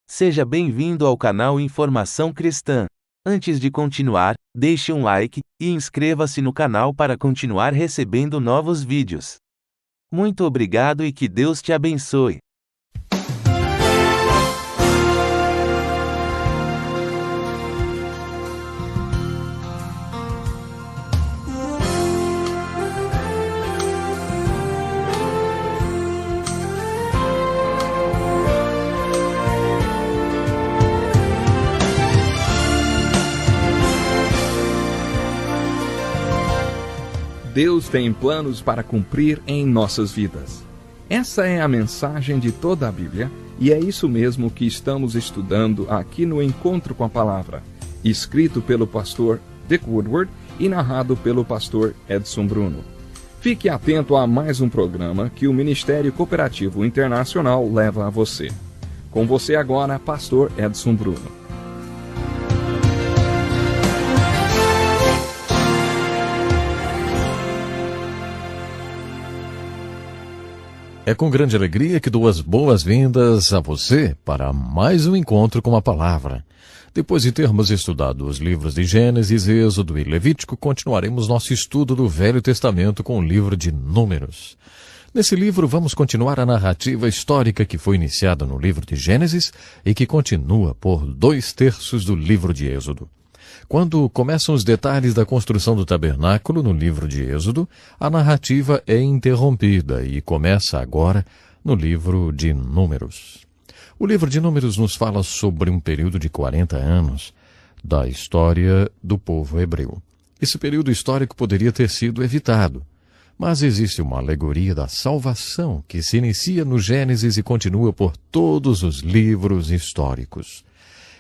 Seja bem-vindo ao canal Informação Cristã. Antes de continuar, deixe um like e inscreva-se no canal para continuar recebendo novos vídeos. Muito obrigado e que Deus te abençoe. Deus tem planos para cumprir em nossas vidas. Essa é a mensagem de toda a Bíblia e é isso mesmo que estamos estudando aqui no Encontro com a Palavra, escrito pelo pastor Dick Woodward e narrado pelo pastor Edson Bruno. Fique atento a mais um programa que o Ministério Cooperativo Internacional leva a você. Com você agora, pastor Edson Bruno. É com grande alegria que dou as boas-vindas a você para mais um encontro com a Palavra. Depois de termos estudado os livros de Gênesis, Êxodo e Levítico, continuaremos nosso estudo do Velho Testamento com o livro de Números. Nesse livro, vamos continuar a narrativa histórica que foi iniciada no livro de Gênesis e que continua por 2/3 do livro de Êxodo. Quando começam os detalhes da construção do tabernáculo no livro de Êxodo, a narrativa é interrompida e começa agora no livro de Números. O livro de Números nos fala sobre um período de 40 anos da história do povo hebreu. Esse período histórico poderia ter sido evitado, mas existe uma alegoria da salvação que se inicia no Gênesis e continua por todos os livros históricos.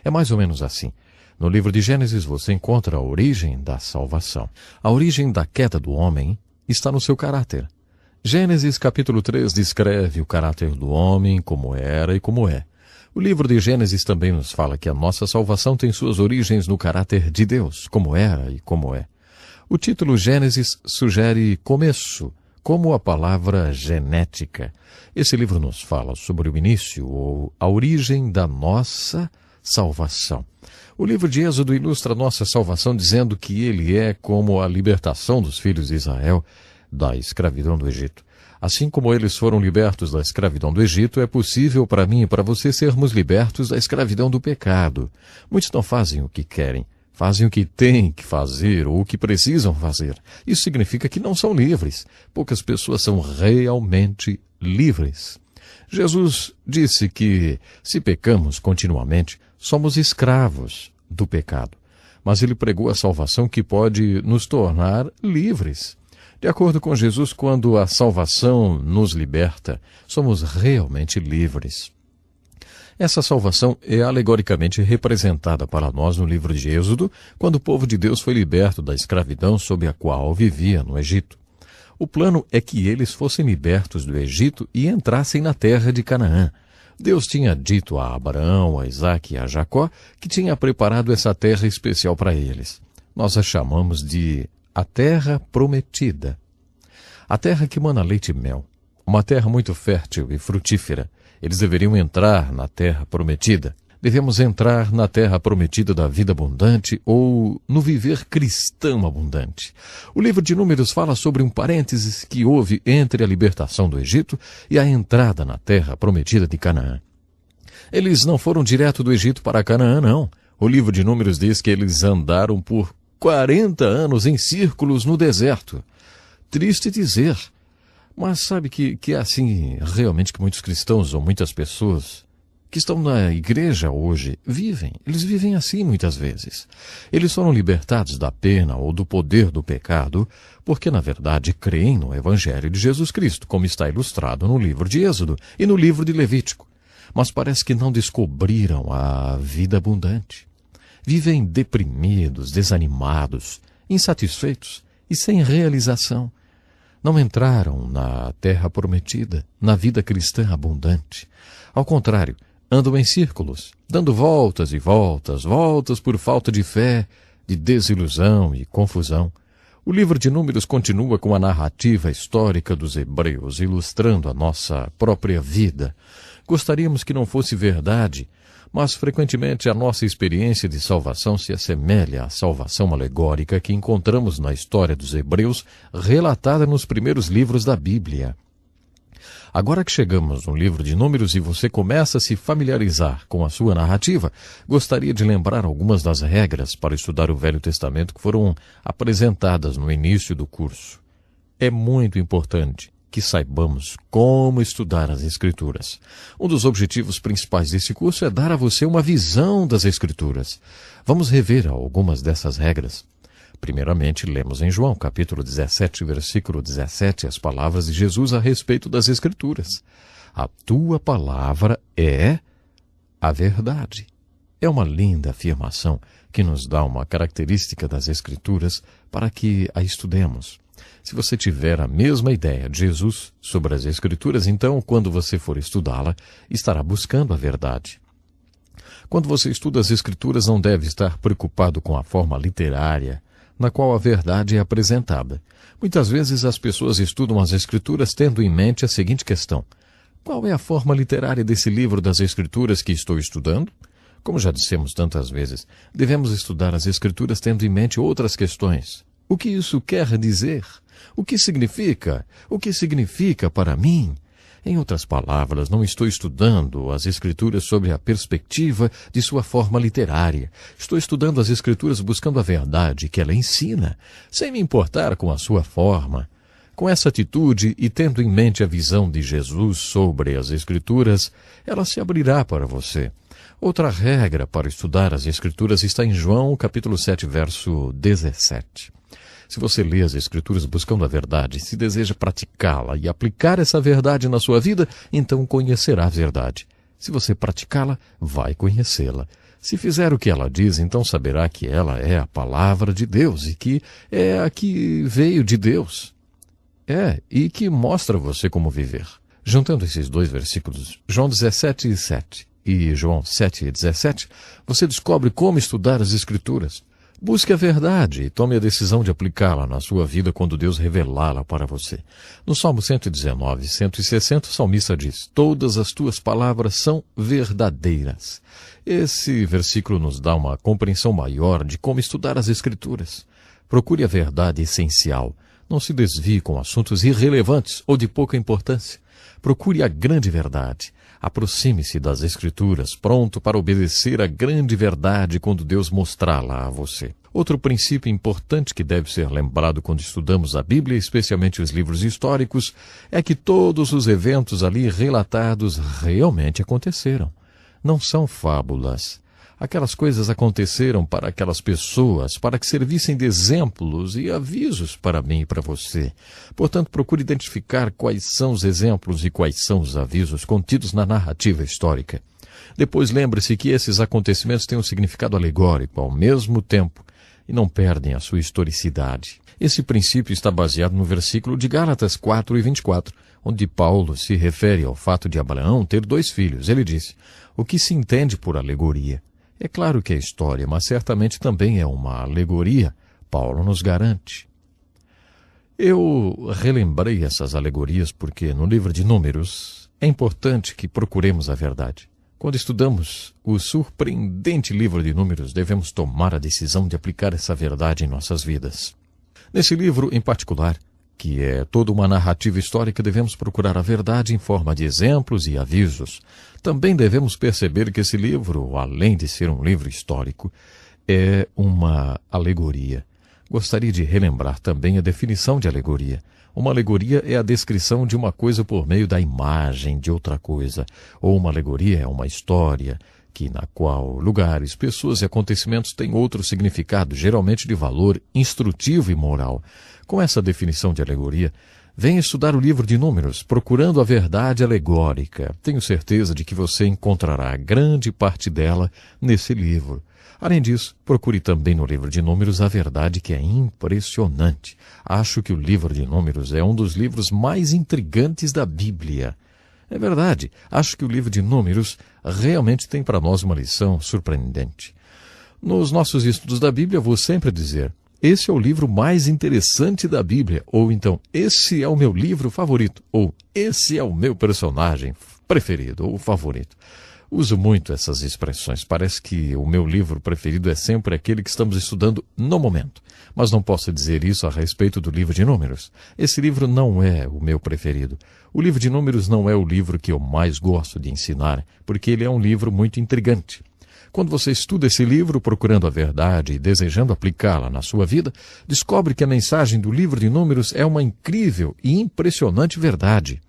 É mais ou menos assim. No livro de Gênesis você encontra a origem da salvação. A origem da queda do homem está no seu caráter. Gênesis capítulo 3 descreve o caráter do homem, como era e como é. O livro de Gênesis também nos fala que a nossa salvação tem suas origens no caráter de Deus, como era e como é. O título Gênesis sugere começo, como a palavra genética. Esse livro nos fala sobre o início ou a origem da nossa salvação. O livro de Êxodo ilustra nossa salvação dizendo que ele é como a libertação dos filhos de Israel da escravidão do Egito. Assim como eles foram libertos da escravidão do Egito, é possível para mim e para você sermos libertos da escravidão do pecado. Muitos não fazem o que querem, fazem o que têm que fazer ou o que precisam fazer. Isso significa que não são livres. Poucas pessoas são realmente livres. Jesus disse que, se pecamos continuamente, somos escravos do pecado. Mas ele pregou a salvação que pode nos tornar livres. De acordo com Jesus, quando a salvação nos liberta, somos realmente livres. Essa salvação é alegoricamente representada para nós no livro de Êxodo, quando o povo de Deus foi liberto da escravidão sob a qual vivia no Egito. O plano é que eles fossem libertos do Egito e entrassem na terra de Canaã. Deus tinha dito a Abraão, a Isaque e a Jacó que tinha preparado essa terra especial para eles. Nós a chamamos de a Terra Prometida. A terra que mana leite e mel. Uma terra muito fértil e frutífera. Eles deveriam entrar na Terra Prometida. Devemos entrar na terra prometida da vida abundante ou no viver cristão abundante. O livro de Números fala sobre um parênteses que houve entre a libertação do Egito e a entrada na terra prometida de Canaã. Eles não foram direto do Egito para Canaã, não. O livro de Números diz que eles andaram por 40 anos em círculos no deserto. Triste dizer, mas sabe que é assim realmente que muitos cristãos ou muitas pessoas que estão na igreja hoje vivem. Eles vivem assim muitas vezes. Eles foram libertados da pena ou do poder do pecado porque, na verdade, creem no Evangelho de Jesus Cristo, como está ilustrado no livro de Êxodo e no livro de Levítico. Mas parece que não descobriram a vida abundante. Vivem deprimidos, desanimados, insatisfeitos e sem realização. Não entraram na terra prometida, na vida cristã abundante. Ao contrário, andam em círculos, dando voltas e voltas, voltas por falta de fé, de desilusão e confusão. O livro de Números continua com a narrativa histórica dos hebreus, ilustrando a nossa própria vida. Gostaríamos que não fosse verdade, mas frequentemente a nossa experiência de salvação se assemelha à salvação alegórica que encontramos na história dos hebreus, relatada nos primeiros livros da Bíblia. Agora que chegamos no livro de Números e você começa a se familiarizar com a sua narrativa, gostaria de lembrar algumas das regras para estudar o Velho Testamento que foram apresentadas no início do curso. É muito importante que saibamos como estudar as Escrituras. Um dos objetivos principais desse curso é dar a você uma visão das Escrituras. Vamos rever algumas dessas regras. Primeiramente, lemos em João, capítulo 17, versículo 17, as palavras de Jesus a respeito das Escrituras. A tua palavra é a verdade. É uma linda afirmação que nos dá uma característica das Escrituras para que a estudemos. Se você tiver a mesma ideia de Jesus sobre as Escrituras, então, quando você for estudá-la, estará buscando a verdade. Quando você estuda as Escrituras, não deve estar preocupado com a forma literária na qual a verdade é apresentada. Muitas vezes as pessoas estudam as Escrituras tendo em mente a seguinte questão: qual é a forma literária desse livro das Escrituras que estou estudando? Como já dissemos tantas vezes, devemos estudar as Escrituras tendo em mente outras questões. O que isso quer dizer? O que significa? O que significa para mim? Em outras palavras, não estou estudando as Escrituras sob a perspectiva de sua forma literária. Estou estudando as Escrituras buscando a verdade que ela ensina, sem me importar com a sua forma. Com essa atitude e tendo em mente a visão de Jesus sobre as Escrituras, ela se abrirá para você. Outra regra para estudar as Escrituras está em João, capítulo 7, verso 17. Se você lê as Escrituras buscando a verdade, se deseja praticá-la e aplicar essa verdade na sua vida, então conhecerá a verdade. Se você praticá-la, vai conhecê-la. Se fizer o que ela diz, então saberá que ela é a palavra de Deus e que é a que veio de Deus. E que mostra você como viver. Juntando esses dois versículos, João 17, 7 e João 7, 17, você descobre como estudar as Escrituras. Busque a verdade e tome a decisão de aplicá-la na sua vida quando Deus revelá-la para você. No Salmo 119, 160, o salmista diz: todas as tuas palavras são verdadeiras. Esse versículo nos dá uma compreensão maior de como estudar as Escrituras. Procure a verdade essencial. Não se desvie com assuntos irrelevantes ou de pouca importância. Procure a grande verdade. Aproxime-se das Escrituras, pronto para obedecer a grande verdade quando Deus mostrá-la a você. Outro princípio importante que deve ser lembrado quando estudamos a Bíblia, especialmente os livros históricos, é que todos os eventos ali relatados realmente aconteceram. Não são fábulas. Aquelas coisas aconteceram para aquelas pessoas, para que servissem de exemplos e avisos para mim e para você. Portanto, procure identificar quais são os exemplos e quais são os avisos contidos na narrativa histórica. Depois lembre-se que esses acontecimentos têm um significado alegórico ao mesmo tempo e não perdem a sua historicidade. Esse princípio está baseado no versículo de Gálatas 4 e 24, onde Paulo se refere ao fato de Abraão ter 2 filhos. Ele disse: o que se entende por alegoria? É claro que é história, mas certamente também é uma alegoria. Paulo nos garante. Eu relembrei essas alegorias porque no livro de Números é importante que procuremos a verdade. Quando estudamos o surpreendente livro de Números, devemos tomar a decisão de aplicar essa verdade em nossas vidas. Nesse livro em particular, que é toda uma narrativa histórica, devemos procurar a verdade em forma de exemplos e avisos. Também devemos perceber que esse livro, além de ser um livro histórico, é uma alegoria. Gostaria de relembrar também a definição de alegoria. Uma alegoria é a descrição de uma coisa por meio da imagem de outra coisa. Ou uma alegoria é uma história na qual lugares, pessoas e acontecimentos têm outro significado, geralmente de valor instrutivo e moral. Com essa definição de alegoria, venha estudar o livro de Números, procurando a verdade alegórica. Tenho certeza de que você encontrará grande parte dela nesse livro. Além disso, procure também no livro de Números a verdade que é impressionante. Acho que o livro de Números é um dos livros mais intrigantes da Bíblia. É verdade, acho que o livro de Números realmente tem para nós uma lição surpreendente. Nos nossos estudos da Bíblia, vou sempre dizer: esse é o livro mais interessante da Bíblia, ou então, esse é o meu livro favorito, ou esse é o meu personagem preferido ou favorito. Uso muito essas expressões. Parece que o meu livro preferido é sempre aquele que estamos estudando no momento. Mas não posso dizer isso a respeito do livro de Números. Esse livro não é o meu preferido. O livro de Números não é o livro que eu mais gosto de ensinar, porque ele é um livro muito intrigante. Quando você estuda esse livro procurando a verdade e desejando aplicá-la na sua vida, descobre que a mensagem do livro de Números é uma incrível e impressionante verdade.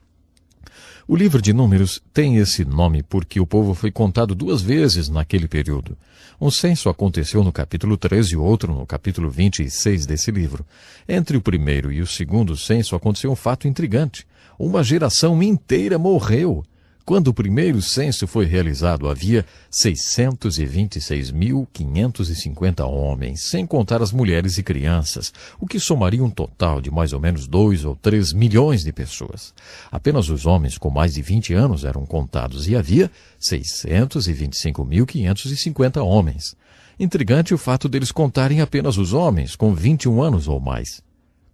O livro de Números tem esse nome porque o povo foi contado 2 vezes naquele período. Um censo aconteceu no capítulo 13 e outro no capítulo 26 desse livro. Entre o primeiro e o segundo censo aconteceu um fato intrigante. Uma geração inteira morreu. Quando o primeiro censo foi realizado, havia 626.550 homens, sem contar as mulheres e crianças, o que somaria um total de mais ou menos 2 ou 3 milhões de pessoas. Apenas os homens com mais de 20 anos eram contados e havia 625.550 homens. Intrigante o fato deles contarem apenas os homens com 21 anos ou mais.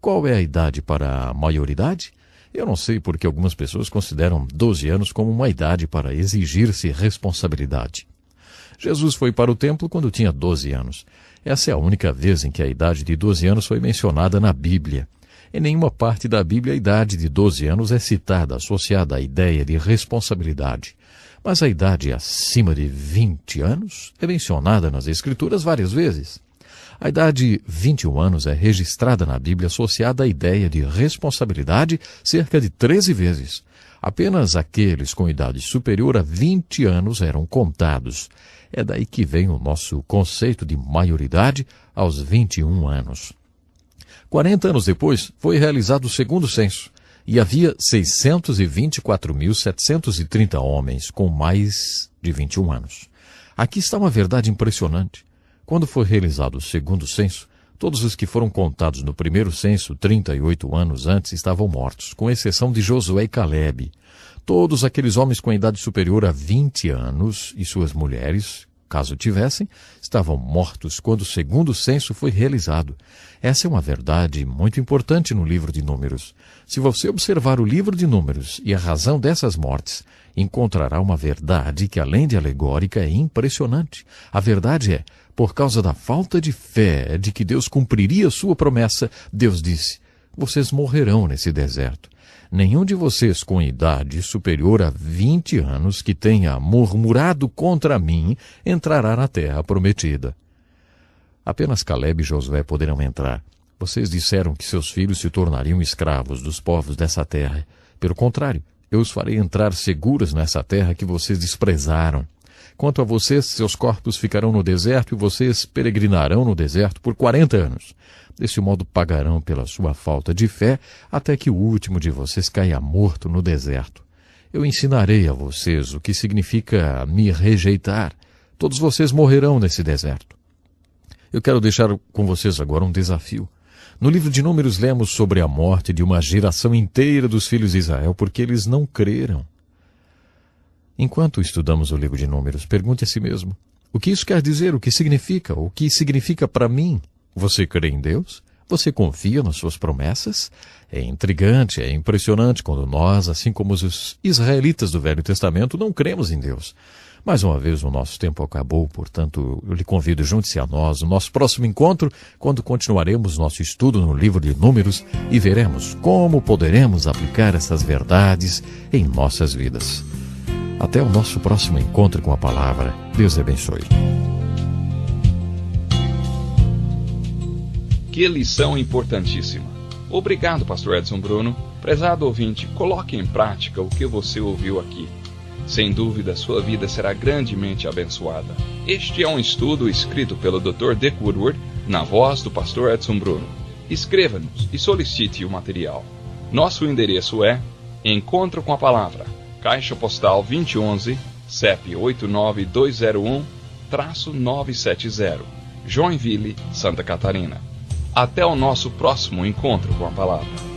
Qual é a idade para a maioridade? Eu não sei porque algumas pessoas consideram 12 anos como uma idade para exigir-se responsabilidade. Jesus foi para o templo quando tinha 12 anos. Essa é a única vez em que a idade de 12 anos foi mencionada na Bíblia. Em nenhuma parte da Bíblia a idade de 12 anos é citada, associada à ideia de responsabilidade. Mas a idade acima de 20 anos é mencionada nas Escrituras várias vezes. A idade 21 anos é registrada na Bíblia associada à ideia de responsabilidade cerca de 13 vezes. Apenas aqueles com idade superior a 20 anos eram contados. É daí que vem o nosso conceito de maioridade aos 21 anos. 40 anos depois, foi realizado o segundo censo, e havia 624.730 homens com mais de 21 anos. Aqui está uma verdade impressionante. Quando foi realizado o segundo censo, todos os que foram contados no primeiro censo, 38 anos antes, estavam mortos, com exceção de Josué e Calebe. Todos aqueles homens com idade superior a 20 anos e suas mulheres, caso tivessem, estavam mortos quando o segundo censo foi realizado. Essa é uma verdade muito importante no livro de Números. Se você observar o livro de Números e a razão dessas mortes, encontrará uma verdade que, além de alegórica, é impressionante. A verdade é, por causa da falta de fé de que Deus cumpriria sua promessa, Deus disse, vocês morrerão nesse deserto. Nenhum de vocês com idade superior a 20 anos que tenha murmurado contra mim entrará na terra prometida. Apenas Calebe e Josué poderão entrar. Vocês disseram que seus filhos se tornariam escravos dos povos dessa terra. Pelo contrário, eu os farei entrar seguros nessa terra que vocês desprezaram. Quanto a vocês, seus corpos ficarão no deserto e vocês peregrinarão no deserto por 40 anos. Desse modo pagarão pela sua falta de fé até que o último de vocês caia morto no deserto. Eu ensinarei a vocês o que significa me rejeitar. Todos vocês morrerão nesse deserto. Eu quero deixar com vocês agora um desafio. No livro de Números lemos sobre a morte de uma geração inteira dos filhos de Israel porque eles não creram. Enquanto estudamos o livro de Números, pergunte a si mesmo, o que isso quer dizer? O que significa? O que significa para mim? Você crê em Deus? Você confia nas suas promessas? É intrigante, é impressionante quando nós, assim como os israelitas do Velho Testamento, não cremos em Deus. Mais uma vez o nosso tempo acabou, portanto eu lhe convido, junte-se a nós no nosso próximo encontro, quando continuaremos nosso estudo no livro de Números e veremos como poderemos aplicar essas verdades em nossas vidas. Até o nosso próximo encontro com a palavra. Deus abençoe. Que lição importantíssima. Obrigado, pastor Edson Bruno. Prezado ouvinte, coloque em prática o que você ouviu aqui. Sem dúvida, sua vida será grandemente abençoada. Este é um estudo escrito pelo Dr. Dick Woodward, na voz do pastor Edson Bruno. Escreva-nos e solicite o material. Nosso endereço é Encontro com a Palavra, Caixa Postal 2011, CEP 89201-970, Joinville, Santa Catarina. Até o nosso próximo encontro com a palavra.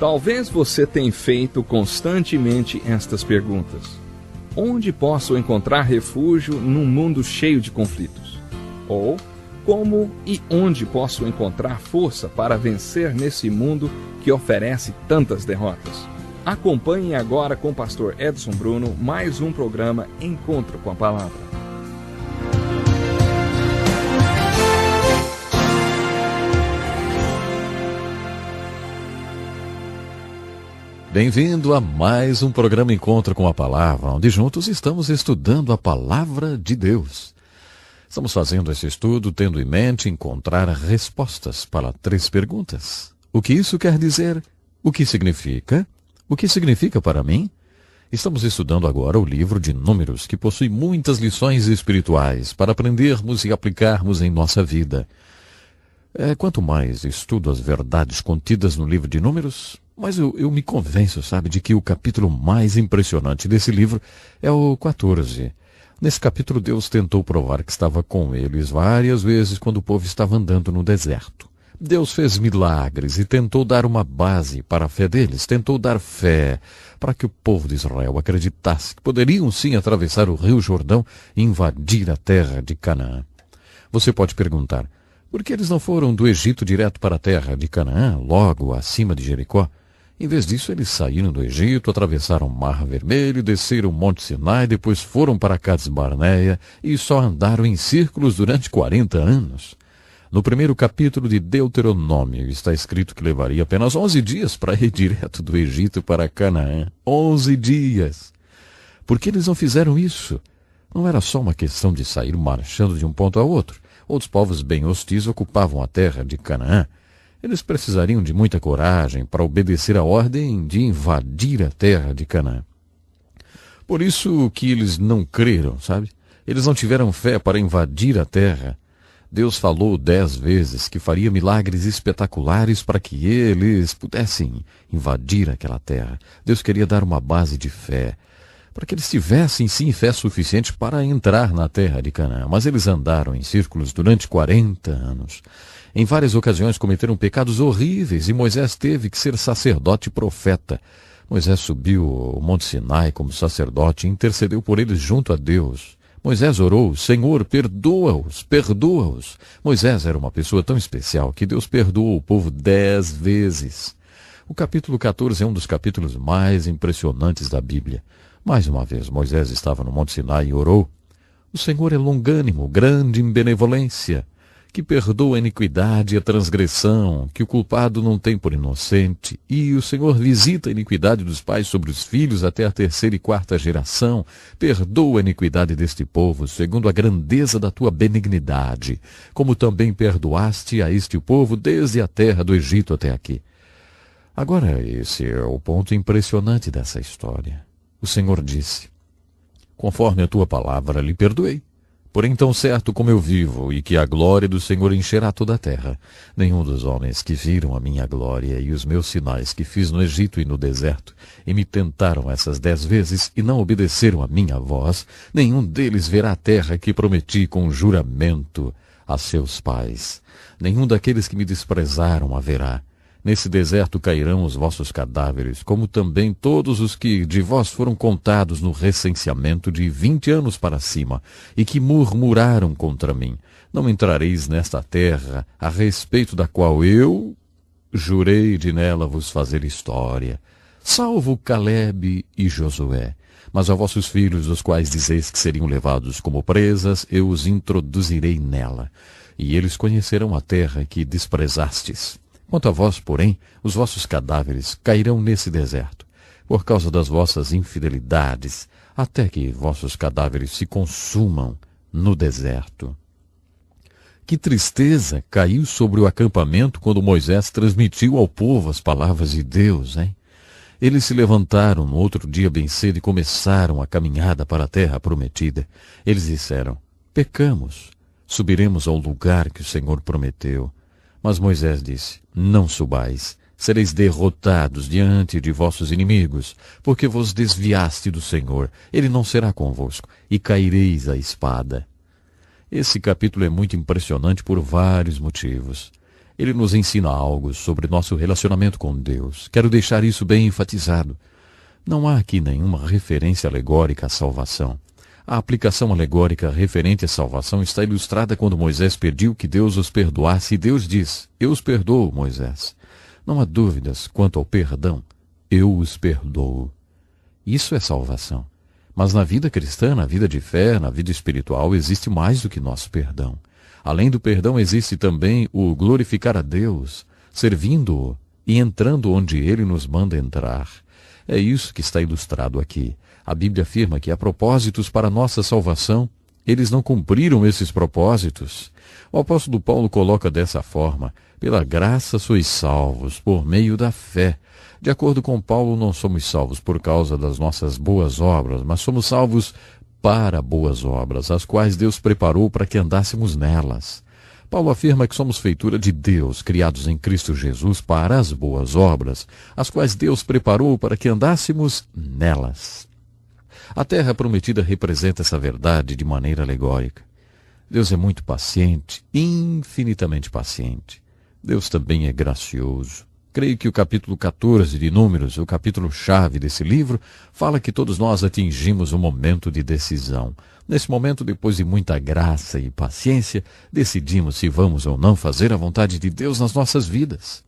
Talvez você tenha feito constantemente estas perguntas. Onde posso encontrar refúgio num mundo cheio de conflitos? Ou, como e onde posso encontrar força para vencer nesse mundo que oferece tantas derrotas? Acompanhe agora com o pastor Edson Bruno mais um programa Encontro com a Palavra. Bem-vindo a mais um programa Encontro com a Palavra, onde juntos estamos estudando a Palavra de Deus. Estamos fazendo esse estudo tendo em mente encontrar respostas para 3 perguntas. O que isso quer dizer? O que significa? O que significa para mim? Estamos estudando agora o livro de Números, que possui muitas lições espirituais para aprendermos e aplicarmos em nossa vida. Quanto mais estudo as verdades contidas no livro de Números, mas eu me convenço, de que o capítulo mais impressionante desse livro é o 14. Nesse capítulo, Deus tentou provar que estava com eles várias vezes quando o povo estava andando no deserto. Deus fez milagres e tentou dar uma base para a fé deles, tentou dar fé para que o povo de Israel acreditasse que poderiam sim atravessar o rio Jordão e invadir a terra de Canaã. Você pode perguntar, por que eles não foram do Egito direto para a terra de Canaã, logo acima de Jericó? Em vez disso, eles saíram do Egito, atravessaram o Mar Vermelho, desceram o Monte Sinai, depois foram para Cades Barneia e só andaram em círculos durante 40 anos. No primeiro capítulo de Deuteronômio está escrito que levaria apenas 11 dias para ir direto do Egito para Canaã. 11 dias! Por que eles não fizeram isso? Não era só uma questão de sair marchando de um ponto a outro. Outros povos bem hostis ocupavam a terra de Canaã. Eles precisariam de muita coragem para obedecer a ordem de invadir a terra de Canaã. Por isso que eles não creram, Eles não tiveram fé para invadir a terra. Deus falou 10 vezes que faria milagres espetaculares para que eles pudessem invadir aquela terra. Deus queria dar uma base de fé, para que eles tivessem sim fé suficiente para entrar na terra de Canaã. Mas eles andaram em círculos durante 40 anos. Em várias ocasiões cometeram pecados horríveis e Moisés teve que ser sacerdote e profeta. Moisés subiu o Monte Sinai como sacerdote e intercedeu por eles junto a Deus. Moisés orou, Senhor, perdoa-os, perdoa-os. Moisés era uma pessoa tão especial que Deus perdoou o povo 10 vezes. O capítulo 14 é um dos capítulos mais impressionantes da Bíblia. Mais uma vez, Moisés estava no Monte Sinai e orou. O Senhor é longânimo, grande em benevolência, que perdoa a iniquidade e a transgressão, que o culpado não tem por inocente, e o Senhor visita a iniquidade dos pais sobre os filhos até a 3ª e 4ª geração. Perdoa a iniquidade deste povo, segundo a grandeza da tua benignidade, como também perdoaste a este povo desde a terra do Egito até aqui. Agora, esse é o ponto impressionante dessa história. O Senhor disse, conforme a tua palavra lhe perdoei. Porém, tão certo como eu vivo, e que a glória do Senhor encherá toda a terra, nenhum dos homens que viram a minha glória e os meus sinais que fiz no Egito e no deserto, e me tentaram essas 10 vezes e não obedeceram a minha voz, nenhum deles verá a terra que prometi com juramento a seus pais. Nenhum daqueles que me desprezaram a verá. Nesse deserto cairão os vossos cadáveres, como também todos os que de vós foram contados no recenseamento de 20 anos para cima, e que murmuraram contra mim. Não entrareis nesta terra, a respeito da qual eu jurei de nela vos fazer história, salvo Calebe e Josué. Mas a vossos filhos, os quais dizeis que seriam levados como presas, eu os introduzirei nela, e eles conhecerão a terra que desprezastes. Quanto a vós, porém, os vossos cadáveres cairão nesse deserto, por causa das vossas infidelidades, até que vossos cadáveres se consumam no deserto. Que tristeza caiu sobre o acampamento quando Moisés transmitiu ao povo as palavras de Deus, hein? Eles se levantaram no outro dia bem cedo e começaram a caminhada para a terra prometida. Eles disseram, pecamos, subiremos ao lugar que o Senhor prometeu. Mas Moisés disse, não subais, sereis derrotados diante de vossos inimigos, porque vos desviaste do Senhor, ele não será convosco, e caireis à espada. Esse capítulo é muito impressionante por vários motivos. Ele nos ensina algo sobre nosso relacionamento com Deus. Quero deixar isso bem enfatizado. Não há aqui nenhuma referência alegórica à salvação. A aplicação alegórica referente à salvação está ilustrada quando Moisés pediu que Deus os perdoasse e Deus diz: eu os perdoo, Moisés. Não há dúvidas quanto ao perdão. Eu os perdoo. Isso é salvação. Mas na vida cristã, na vida de fé, na vida espiritual, existe mais do que nosso perdão. Além do perdão, existe também o glorificar a Deus, servindo-o e entrando onde Ele nos manda entrar. É isso que está ilustrado aqui. A Bíblia afirma que há propósitos para a nossa salvação. Eles não cumpriram esses propósitos. O apóstolo Paulo coloca dessa forma: pela graça sois salvos, por meio da fé. De acordo com Paulo, não somos salvos por causa das nossas boas obras, mas somos salvos para boas obras, as quais Deus preparou para que andássemos nelas. Paulo afirma que somos feitura de Deus, criados em Cristo Jesus para as boas obras, as quais Deus preparou para que andássemos nelas. A terra prometida representa essa verdade de maneira alegórica. Deus é muito paciente, infinitamente paciente. Deus também é gracioso. Creio que o capítulo 14 de Números, o capítulo-chave desse livro, fala que todos nós atingimos um momento de decisão. Nesse momento, depois de muita graça e paciência, decidimos se vamos ou não fazer a vontade de Deus nas nossas vidas.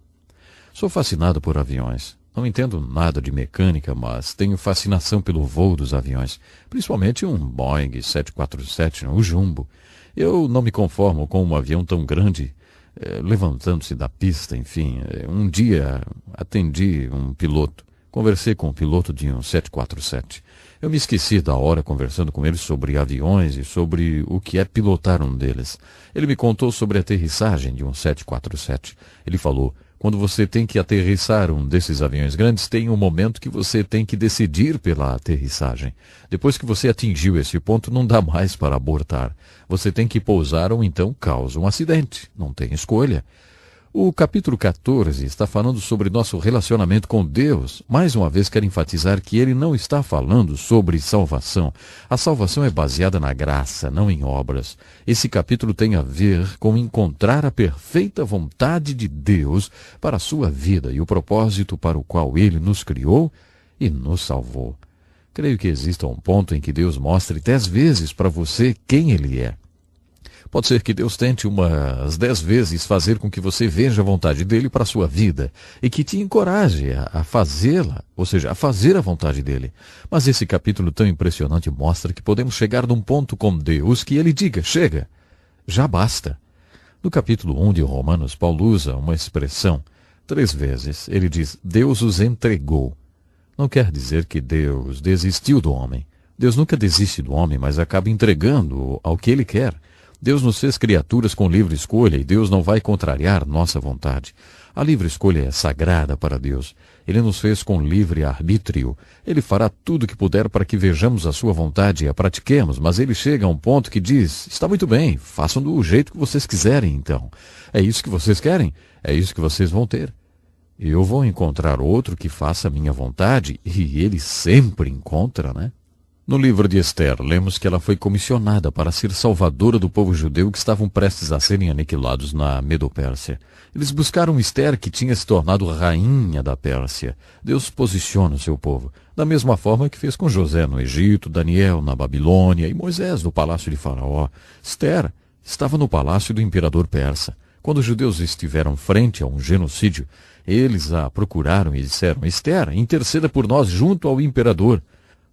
Sou fascinado por aviões. Não entendo nada de mecânica, mas tenho fascinação pelo voo dos aviões, principalmente um Boeing 747, o Jumbo. Eu não me conformo com um avião tão grande, levantando-se da pista, enfim. Um dia atendi um piloto, conversei com um piloto de um 747. Eu me esqueci da hora conversando com ele sobre aviões e sobre o que é pilotar um deles. Ele me contou sobre a aterrissagem de um 747. Ele falou: quando você tem que aterrissar um desses aviões grandes, tem um momento que você tem que decidir pela aterrissagem. Depois que você atingiu esse ponto, não dá mais para abortar. Você tem que pousar ou então causa um acidente. Não tem escolha. O capítulo 14 está falando sobre nosso relacionamento com Deus. Mais uma vez quero enfatizar que ele não está falando sobre salvação. A salvação é baseada na graça, não em obras. Esse capítulo tem a ver com encontrar a perfeita vontade de Deus para a sua vida e o propósito para o qual ele nos criou e nos salvou. Creio que exista um ponto em que Deus mostre 10 vezes para você quem ele é. Pode ser que Deus tente umas 10 vezes fazer com que você veja a vontade dele para a sua vida e que te encoraje a fazê-la, ou seja, a fazer a vontade dele. Mas esse capítulo tão impressionante mostra que podemos chegar num ponto com Deus que ele diga: chega, já basta. No capítulo 1 de Romanos, Paulo usa uma expressão 3 vezes. Ele diz: Deus os entregou. Não quer dizer que Deus desistiu do homem. Deus nunca desiste do homem, mas acaba entregando ao que ele quer. Deus nos fez criaturas com livre escolha e Deus não vai contrariar nossa vontade. A livre escolha é sagrada para Deus. Ele nos fez com livre arbítrio. Ele fará tudo o que puder para que vejamos a sua vontade e a pratiquemos, mas ele chega a um ponto que diz: está muito bem, façam do jeito que vocês quiserem então. É isso que vocês querem? É isso que vocês vão ter. Eu vou encontrar outro que faça a minha vontade, e ele sempre encontra, né? No livro de Esther, lemos que ela foi comissionada para ser salvadora do povo judeu que estavam prestes a serem aniquilados na Medo-Pérsia. Eles buscaram Esther, que tinha se tornado rainha da Pérsia. Deus posiciona o seu povo, da mesma forma que fez com José no Egito, Daniel na Babilônia e Moisés no palácio de Faraó. Esther estava no palácio do imperador persa. Quando os judeus estiveram frente a um genocídio, eles a procuraram e disseram: Esther, interceda por nós junto ao imperador.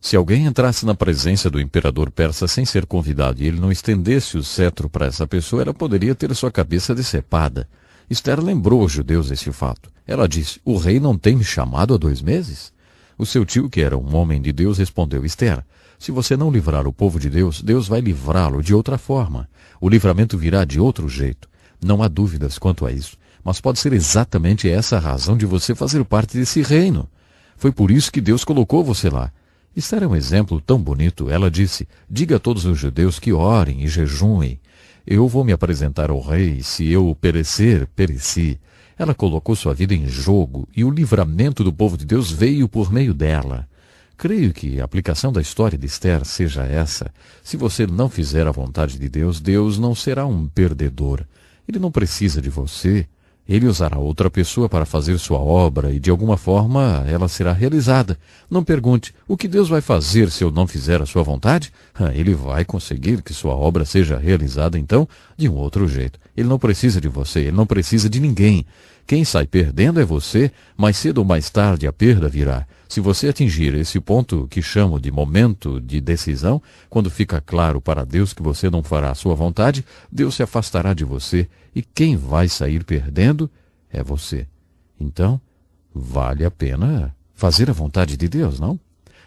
Se alguém entrasse na presença do imperador persa sem ser convidado e ele não estendesse o cetro para essa pessoa, ela poderia ter sua cabeça decepada. Esther lembrou aos judeus esse fato. Ela disse: o rei não tem me chamado há 2 meses? O seu tio, que era um homem de Deus, respondeu: Esther, se você não livrar o povo de Deus, Deus vai livrá-lo de outra forma. O livramento virá de outro jeito. Não há dúvidas quanto a isso. Mas pode ser exatamente essa a razão de você fazer parte desse reino. Foi por isso que Deus colocou você lá. Esther é um exemplo tão bonito. Ela disse: diga a todos os judeus que orem e jejuem. Eu vou me apresentar ao rei. Se eu perecer, pereci. Ela colocou sua vida em jogo e o livramento do povo de Deus veio por meio dela. Creio que a aplicação da história de Esther seja essa. Se você não fizer a vontade de Deus, Deus não será um perdedor. Ele não precisa de você. Ele usará outra pessoa para fazer sua obra e, de alguma forma, ela será realizada. Não pergunte, o que Deus vai fazer se eu não fizer a sua vontade? Ele vai conseguir que sua obra seja realizada, então, de um outro jeito. Ele não precisa de você, ele não precisa de ninguém. Quem sai perdendo é você, mais cedo ou mais tarde a perda virá. Se você atingir esse ponto que chamo de momento de decisão, quando fica claro para Deus que você não fará a sua vontade, Deus se afastará de você e quem vai sair perdendo é você. Então, vale a pena fazer a vontade de Deus, não?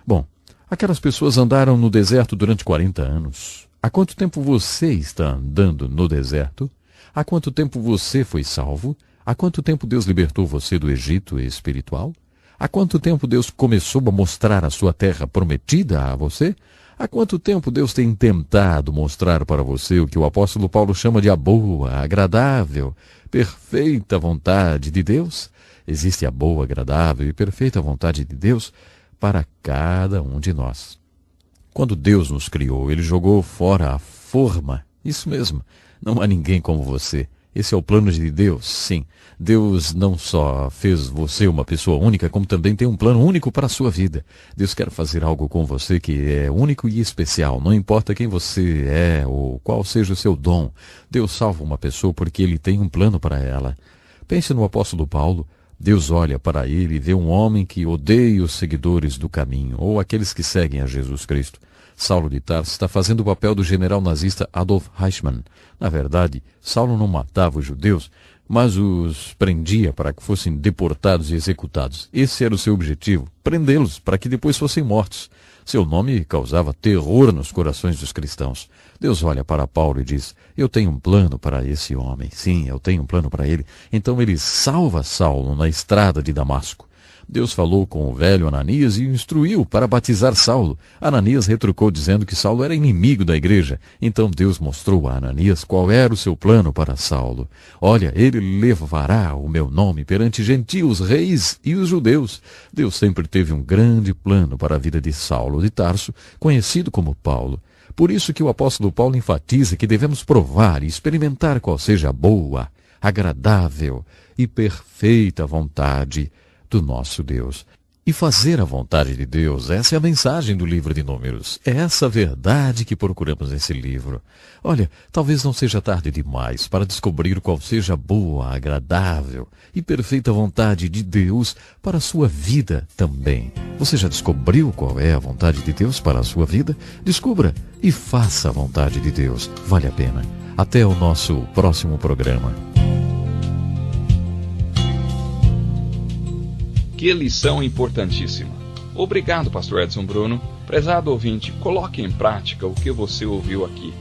Bom, aquelas pessoas andaram no deserto durante 40 anos. Há quanto tempo você está andando no deserto? Há quanto tempo você foi salvo? Há quanto tempo Deus libertou você do Egito espiritual? Há quanto tempo Deus começou a mostrar a sua terra prometida a você? Há quanto tempo Deus tem tentado mostrar para você o que o apóstolo Paulo chama de a boa, agradável, perfeita vontade de Deus? Existe a boa, agradável e perfeita vontade de Deus para cada um de nós. Quando Deus nos criou, Ele jogou fora a forma. Isso mesmo, não há ninguém como você. Esse é o plano de Deus, sim. Deus não só fez você uma pessoa única, como também tem um plano único para a sua vida. Deus quer fazer algo com você que é único e especial. Não importa quem você é ou qual seja o seu dom. Deus salva uma pessoa porque Ele tem um plano para ela. Pense no apóstolo Paulo. Deus olha para ele e vê um homem que odeia os seguidores do caminho, ou aqueles que seguem a Jesus Cristo. Saulo de Tarso está fazendo o papel do general nazista Adolf Eichmann. Na verdade, Saulo não matava os judeus, mas os prendia para que fossem deportados e executados. Esse era o seu objetivo, prendê-los para que depois fossem mortos. Seu nome causava terror nos corações dos cristãos. Deus olha para Paulo e diz, eu tenho um plano para esse homem. Sim, eu tenho um plano para ele. Então ele salva Saulo na estrada de Damasco. Deus falou com o velho Ananias e o instruiu para batizar Saulo. Ananias retrucou dizendo que Saulo era inimigo da igreja. Então Deus mostrou a Ananias qual era o seu plano para Saulo. Olha, ele levará o meu nome perante gentios, reis e os judeus. Deus sempre teve um grande plano para a vida de Saulo de Tarso, conhecido como Paulo. Por isso que o apóstolo Paulo enfatiza que devemos provar e experimentar qual seja a boa, agradável e perfeita vontade do nosso Deus. E fazer a vontade de Deus, essa é a mensagem do livro de Números. É essa verdade que procuramos nesse livro. Olha, talvez não seja tarde demais para descobrir qual seja a boa, agradável e perfeita vontade de Deus para a sua vida também. Você já descobriu qual é a vontade de Deus para a sua vida? Descubra e faça a vontade de Deus. Vale a pena. Até o nosso próximo programa. Que lição importantíssima. Obrigado, pastor Edson Bruno. Prezado ouvinte, coloque em prática o que você ouviu aqui.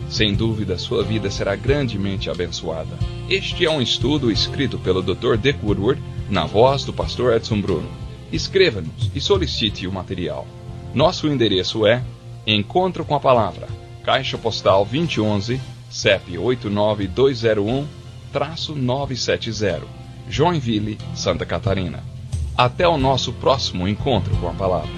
Sem dúvida, sua vida será grandemente abençoada. Este é um estudo escrito pelo Dr. Dick Woodward, na voz do pastor Edson Bruno. Escreva-nos e solicite o material. Nosso endereço é Encontro com a Palavra, Caixa Postal 2011, CEP 89201-970, Joinville, Santa Catarina. Até o nosso próximo encontro com a palavra.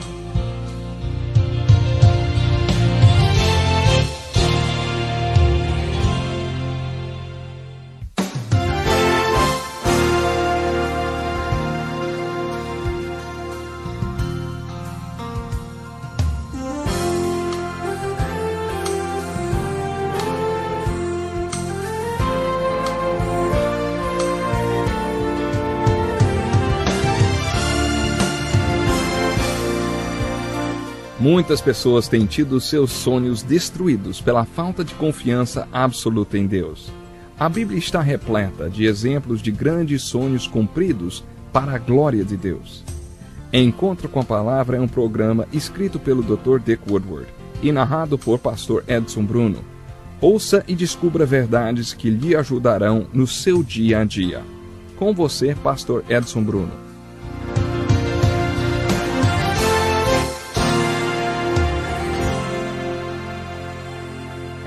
Muitas pessoas têm tido seus sonhos destruídos pela falta de confiança absoluta em Deus. A Bíblia está repleta de exemplos de grandes sonhos cumpridos para a glória de Deus. Encontro com a Palavra é um programa escrito pelo Dr. Dick Woodward e narrado por pastor Edson Bruno. Ouça e descubra verdades que lhe ajudarão no seu dia a dia. Com você, pastor Edson Bruno.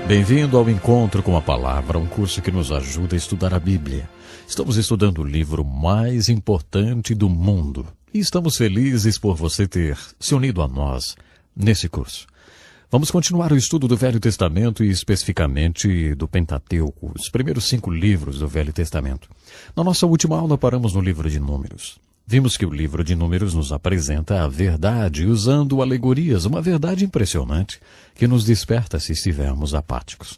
Bem-vindo ao Encontro com a Palavra, um curso que nos ajuda a estudar a Bíblia. Estamos estudando o livro mais importante do mundo e estamos felizes por você ter se unido a nós nesse curso. Vamos continuar o estudo do Velho Testamento e especificamente do Pentateuco, os primeiros 5 livros do Velho Testamento. Na nossa última aula paramos no livro de Números. Vimos que o livro de Números nos apresenta a verdade usando alegorias, uma verdade impressionante que nos desperta se estivermos apáticos.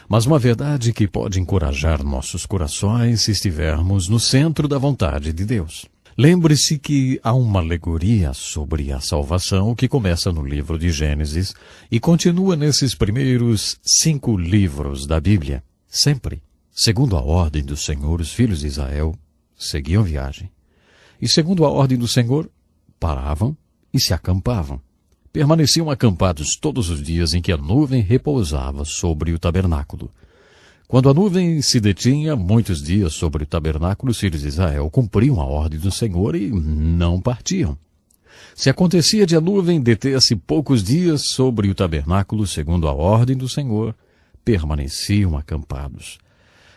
Mas uma verdade que pode encorajar nossos corações se estivermos no centro da vontade de Deus. Lembre-se que há uma alegoria sobre a salvação que começa no livro de Gênesis e continua nesses primeiros 5 livros da Bíblia. Sempre, segundo a ordem do Senhor, os filhos de Israel seguiam viagem. E segundo a ordem do Senhor, paravam e se acampavam. Permaneciam acampados todos os dias em que a nuvem repousava sobre o tabernáculo. Quando a nuvem se detinha muitos dias sobre o tabernáculo, os filhos de Israel cumpriam a ordem do Senhor e não partiam. Se acontecia de a nuvem deter-se poucos dias sobre o tabernáculo, segundo a ordem do Senhor, permaneciam acampados.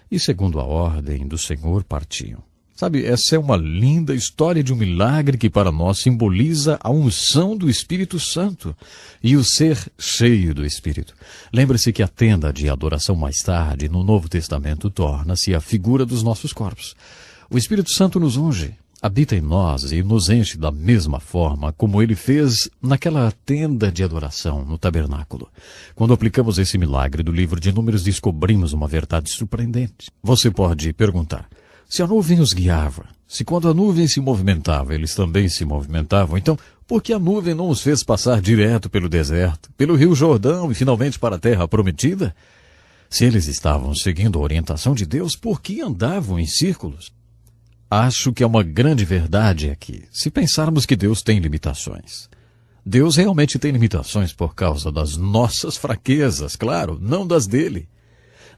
E segundo a ordem do Senhor, partiam. Sabe, essa é uma linda história de um milagre que para nós simboliza a unção do Espírito Santo e o ser cheio do Espírito. Lembre-se que a tenda de adoração mais tarde, no Novo Testamento, torna-se a figura dos nossos corpos. O Espírito Santo nos unge, habita em nós e nos enche da mesma forma como ele fez naquela tenda de adoração, no tabernáculo. Quando aplicamos esse milagre do livro de Números, descobrimos uma verdade surpreendente. Você pode perguntar: se a nuvem os guiava, se quando a nuvem se movimentava, eles também se movimentavam, então por que a nuvem não os fez passar direto pelo deserto, pelo rio Jordão e finalmente para a terra prometida? Se eles estavam seguindo a orientação de Deus, por que andavam em círculos? Acho que há uma grande verdade aqui, se pensarmos que Deus tem limitações. Deus realmente tem limitações por causa das nossas fraquezas, claro, não das dele.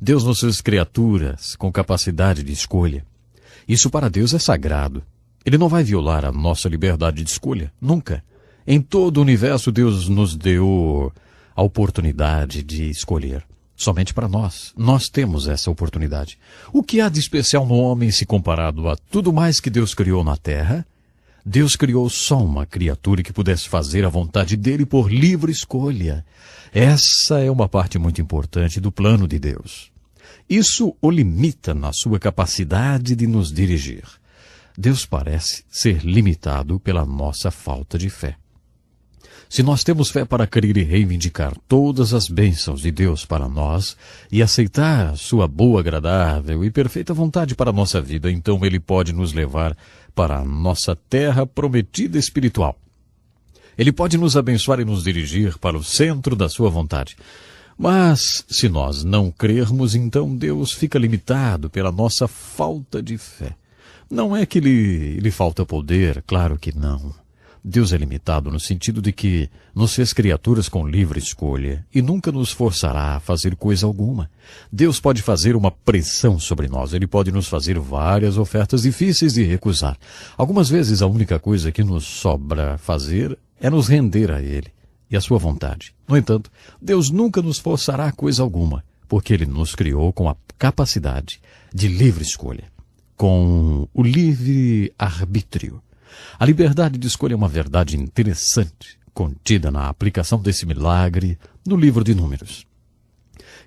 Deus nos fez criaturas com capacidade de escolha. Isso para Deus é sagrado. Ele não vai violar a nossa liberdade de escolha, nunca. Em todo o universo, Deus nos deu a oportunidade de escolher. Somente para nós. Nós temos essa oportunidade. O que há de especial no homem se comparado a tudo mais que Deus criou na terra? Deus criou só uma criatura que pudesse fazer a vontade dele por livre escolha. Essa é uma parte muito importante do plano de Deus. Isso o limita na sua capacidade de nos dirigir. Deus parece ser limitado pela nossa falta de fé. Se nós temos fé para crer e reivindicar todas as bênçãos de Deus para nós e aceitar a sua boa, agradável e perfeita vontade para a nossa vida, então Ele pode nos levar para a nossa terra prometida espiritual. Ele pode nos abençoar e nos dirigir para o centro da sua vontade. Mas, se nós não crermos, então Deus fica limitado pela nossa falta de fé. Não é que lhe falta poder, claro que não. Deus é limitado no sentido de que nos fez criaturas com livre escolha e nunca nos forçará a fazer coisa alguma. Deus pode fazer uma pressão sobre nós, Ele pode nos fazer várias ofertas difíceis de recusar. Algumas vezes a única coisa que nos sobra fazer é nos render a Ele e a sua vontade. No entanto, Deus nunca nos forçará a coisa alguma, porque Ele nos criou com a capacidade de livre escolha, com o livre arbítrio. A liberdade de escolha é uma verdade interessante, contida na aplicação desse milagre no livro de Números.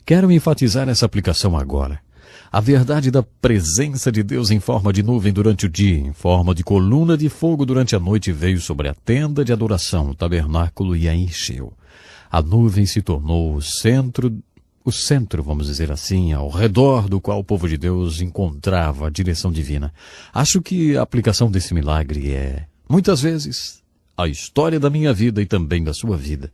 Quero enfatizar essa aplicação agora. A verdade da presença de Deus em forma de nuvem durante o dia, em forma de coluna de fogo durante a noite, veio sobre a tenda de adoração, o tabernáculo, e a encheu. A nuvem se tornou o centro, vamos dizer assim, ao redor do qual o povo de Deus encontrava a direção divina. Acho que a aplicação desse milagre é, muitas vezes, a história da minha vida e também da sua vida.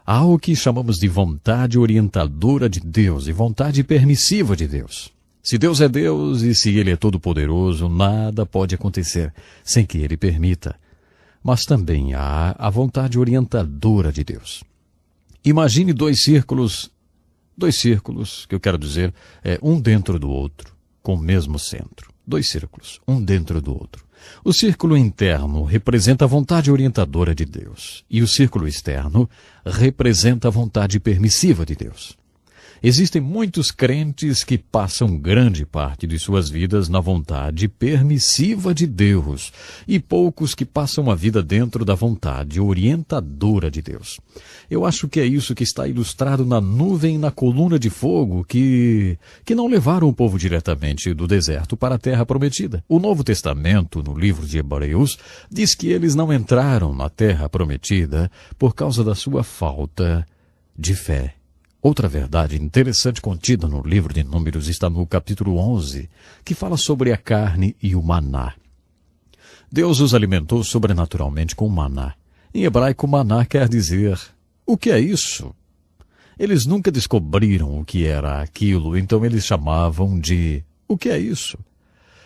Há o que chamamos de vontade orientadora de Deus e vontade permissiva de Deus. Se Deus é Deus e se Ele é todo-poderoso, nada pode acontecer sem que Ele permita. Mas também há a vontade orientadora de Deus. Imagine dois círculos, que eu quero dizer, um dentro do outro, com o mesmo centro. Dois círculos, um dentro do outro. O círculo interno representa a vontade orientadora de Deus, e o círculo externo representa a vontade permissiva de Deus. Existem muitos crentes que passam grande parte de suas vidas na vontade permissiva de Deus e poucos que passam a vida dentro da vontade orientadora de Deus. Eu acho que é isso que está ilustrado na nuvem e na coluna de fogo que não levaram o povo diretamente do deserto para a terra prometida. O Novo Testamento, no livro de Hebreus, diz que eles não entraram na terra prometida por causa da sua falta de fé. Outra verdade interessante contida no livro de Números está no capítulo 11, que fala sobre a carne e o maná. Deus os alimentou sobrenaturalmente com maná. Em hebraico, maná quer dizer, o que é isso? Eles nunca descobriram o que era aquilo, então eles chamavam de, o que é isso?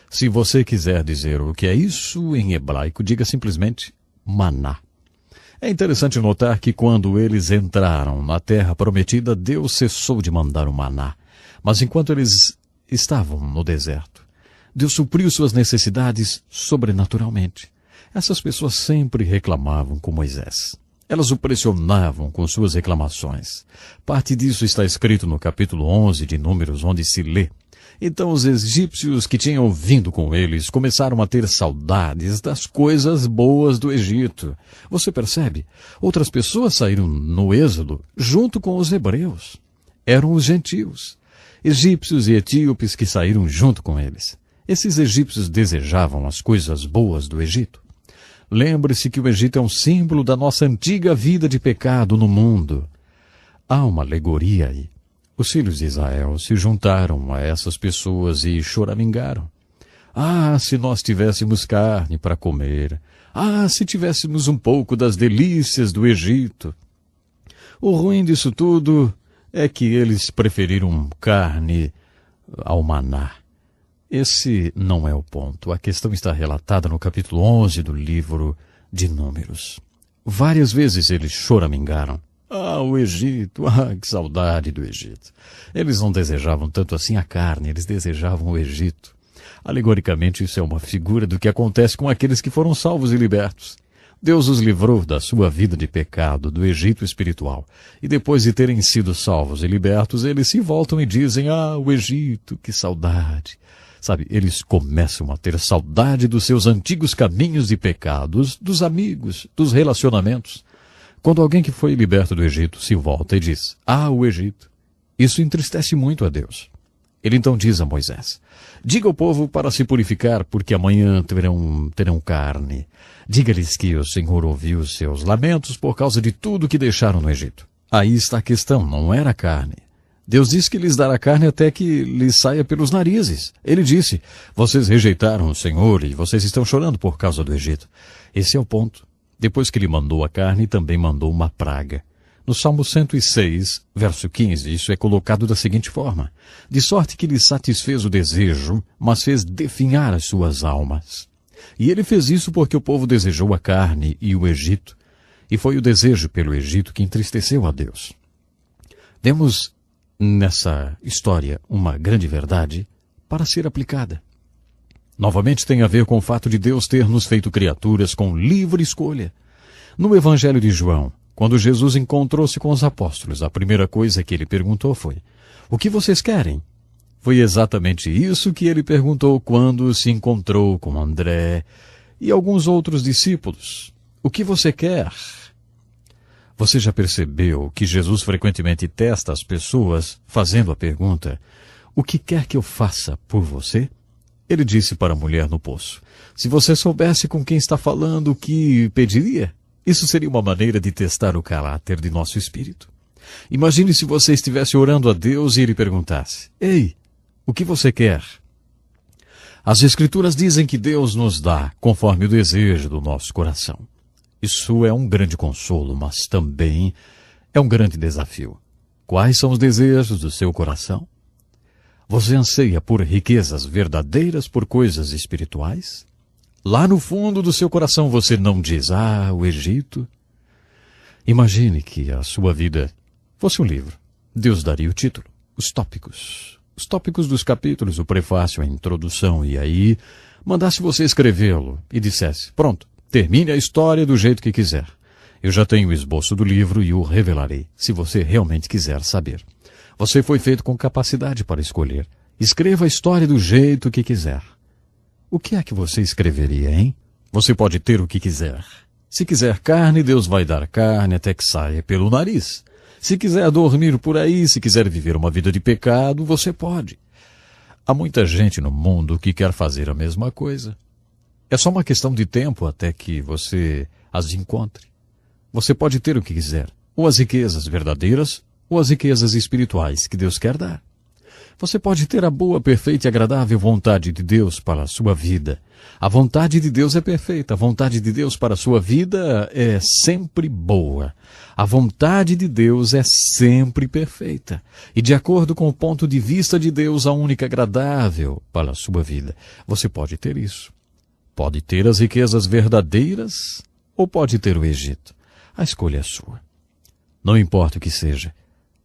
Se você quiser dizer o que é isso em hebraico, diga simplesmente maná. É interessante notar que quando eles entraram na terra prometida, Deus cessou de mandar o maná. Mas enquanto eles estavam no deserto, Deus supriu suas necessidades sobrenaturalmente. Essas pessoas sempre reclamavam com Moisés. Elas o pressionavam com suas reclamações. Parte disso está escrito no capítulo 11 de Números, onde se lê: então os egípcios que tinham vindo com eles começaram a ter saudades das coisas boas do Egito. Você percebe? Outras pessoas saíram no Êxodo junto com os hebreus. Eram os gentios, egípcios e etíopes que saíram junto com eles. Esses egípcios desejavam as coisas boas do Egito. Lembre-se que o Egito é um símbolo da nossa antiga vida de pecado no mundo. Há uma alegoria aí. Os filhos de Israel se juntaram a essas pessoas e choramingaram. Ah, se nós tivéssemos carne para comer. Ah, se tivéssemos um pouco das delícias do Egito. O ruim disso tudo é que eles preferiram carne ao maná. Esse não é o ponto. A questão está relatada no capítulo 11 do livro de Números. Várias vezes eles choramingaram. Ah, o Egito, que saudade do Egito. Eles não desejavam tanto assim a carne, eles desejavam o Egito. Alegoricamente, isso é uma figura do que acontece com aqueles que foram salvos e libertos. Deus os livrou da sua vida de pecado, do Egito espiritual. E depois de terem sido salvos e libertos, eles se voltam e dizem, ah, o Egito, que saudade. Sabe, eles começam a ter saudade dos seus antigos caminhos de pecados, dos amigos, dos relacionamentos. Quando alguém que foi liberto do Egito se volta e diz, ah, o Egito, isso entristece muito a Deus. Ele então diz a Moisés, diga ao povo para se purificar, porque amanhã terão carne. Diga-lhes que o Senhor ouviu seus lamentos por causa de tudo que deixaram no Egito. Aí está a questão, não era carne. Deus disse que lhes dará carne até que lhes saia pelos narizes. Ele disse, vocês rejeitaram o Senhor e vocês estão chorando por causa do Egito. Esse é o ponto. Depois que ele mandou a carne, também mandou uma praga. No Salmo 106, verso 15, isso é colocado da seguinte forma: de sorte que lhe satisfez o desejo, mas fez definhar as suas almas. E ele fez isso porque o povo desejou a carne e o Egito, e foi o desejo pelo Egito que entristeceu a Deus. Vemos nessa história uma grande verdade para ser aplicada. Novamente tem a ver com o fato de Deus ter nos feito criaturas com livre escolha. No Evangelho de João, quando Jesus encontrou-se com os apóstolos, a primeira coisa que ele perguntou foi, o que vocês querem? Foi exatamente isso que ele perguntou quando se encontrou com André e alguns outros discípulos. O que você quer? Você já percebeu que Jesus frequentemente testa as pessoas fazendo a pergunta, o que quer que eu faça por você? Ele disse para a mulher no poço, se você soubesse com quem está falando, o que pediria? Isso seria uma maneira de testar o caráter de nosso espírito. Imagine se você estivesse orando a Deus e ele perguntasse, ei, o que você quer? As Escrituras dizem que Deus nos dá conforme o desejo do nosso coração. Isso é um grande consolo, mas também é um grande desafio. Quais são os desejos do seu coração? Você anseia por riquezas verdadeiras, por coisas espirituais? Lá no fundo do seu coração você não diz, ah, o Egito. Imagine que a sua vida fosse um livro. Deus daria o título, os tópicos dos capítulos, o prefácio, a introdução, e aí mandasse você escrevê-lo e dissesse, pronto, termine a história do jeito que quiser. Eu já tenho o esboço do livro e o revelarei, se você realmente quiser saber. Você foi feito com capacidade para escolher. Escreva a história do jeito que quiser. O que é que você escreveria, hein? Você pode ter o que quiser. Se quiser carne, Deus vai dar carne até que saia pelo nariz. Se quiser dormir por aí, se quiser viver uma vida de pecado, você pode. Há muita gente no mundo que quer fazer a mesma coisa. É só uma questão de tempo até que você as encontre. Você pode ter o que quiser, ou as riquezas verdadeiras, ou as riquezas espirituais que Deus quer dar. Você pode ter a boa, perfeita e agradável vontade de Deus para a sua vida. A vontade de Deus é perfeita, a vontade de Deus para a sua vida é sempre boa. A vontade de Deus é sempre perfeita. E de acordo com o ponto de vista de Deus, a única agradável para a sua vida. Você pode ter isso. Pode ter as riquezas verdadeiras ou pode ter o Egito. A escolha é sua. Não importa o que seja,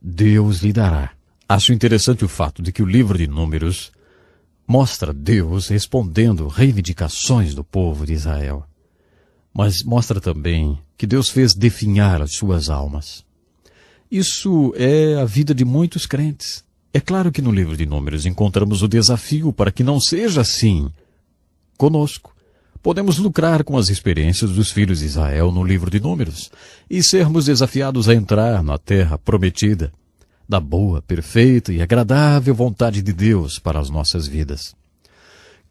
Deus lhe dará. Acho interessante o fato de que o livro de Números mostra Deus respondendo reivindicações do povo de Israel. Mas mostra também que Deus fez definhar as suas almas. Isso é a vida de muitos crentes. É claro que no livro de Números encontramos o desafio para que não seja assim conosco. Podemos lucrar com as experiências dos filhos de Israel no livro de Números e sermos desafiados a entrar na terra prometida, da boa, perfeita e agradável vontade de Deus para as nossas vidas.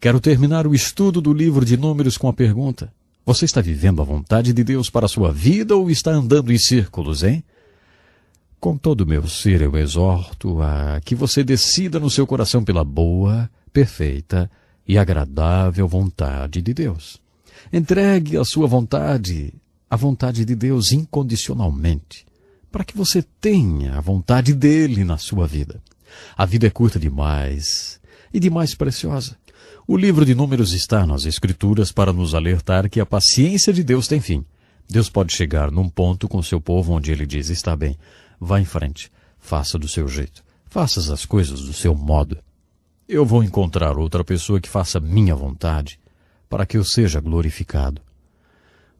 Quero terminar o estudo do livro de Números com a pergunta: você está vivendo a vontade de Deus para a sua vida ou está andando em círculos, hein? Com todo o meu ser eu exorto a que você decida no seu coração pela boa, perfeita e agradável vontade de Deus. Entregue a sua vontade à vontade de Deus incondicionalmente, para que você tenha a vontade dele na sua vida. A vida é curta demais e demais preciosa. O livro de Números está nas Escrituras para nos alertar que a paciência de Deus tem fim. Deus pode chegar num ponto com seu povo onde ele diz: está bem, vá em frente, faça do seu jeito, faça as coisas do seu modo. Eu vou encontrar outra pessoa que faça minha vontade, para que eu seja glorificado.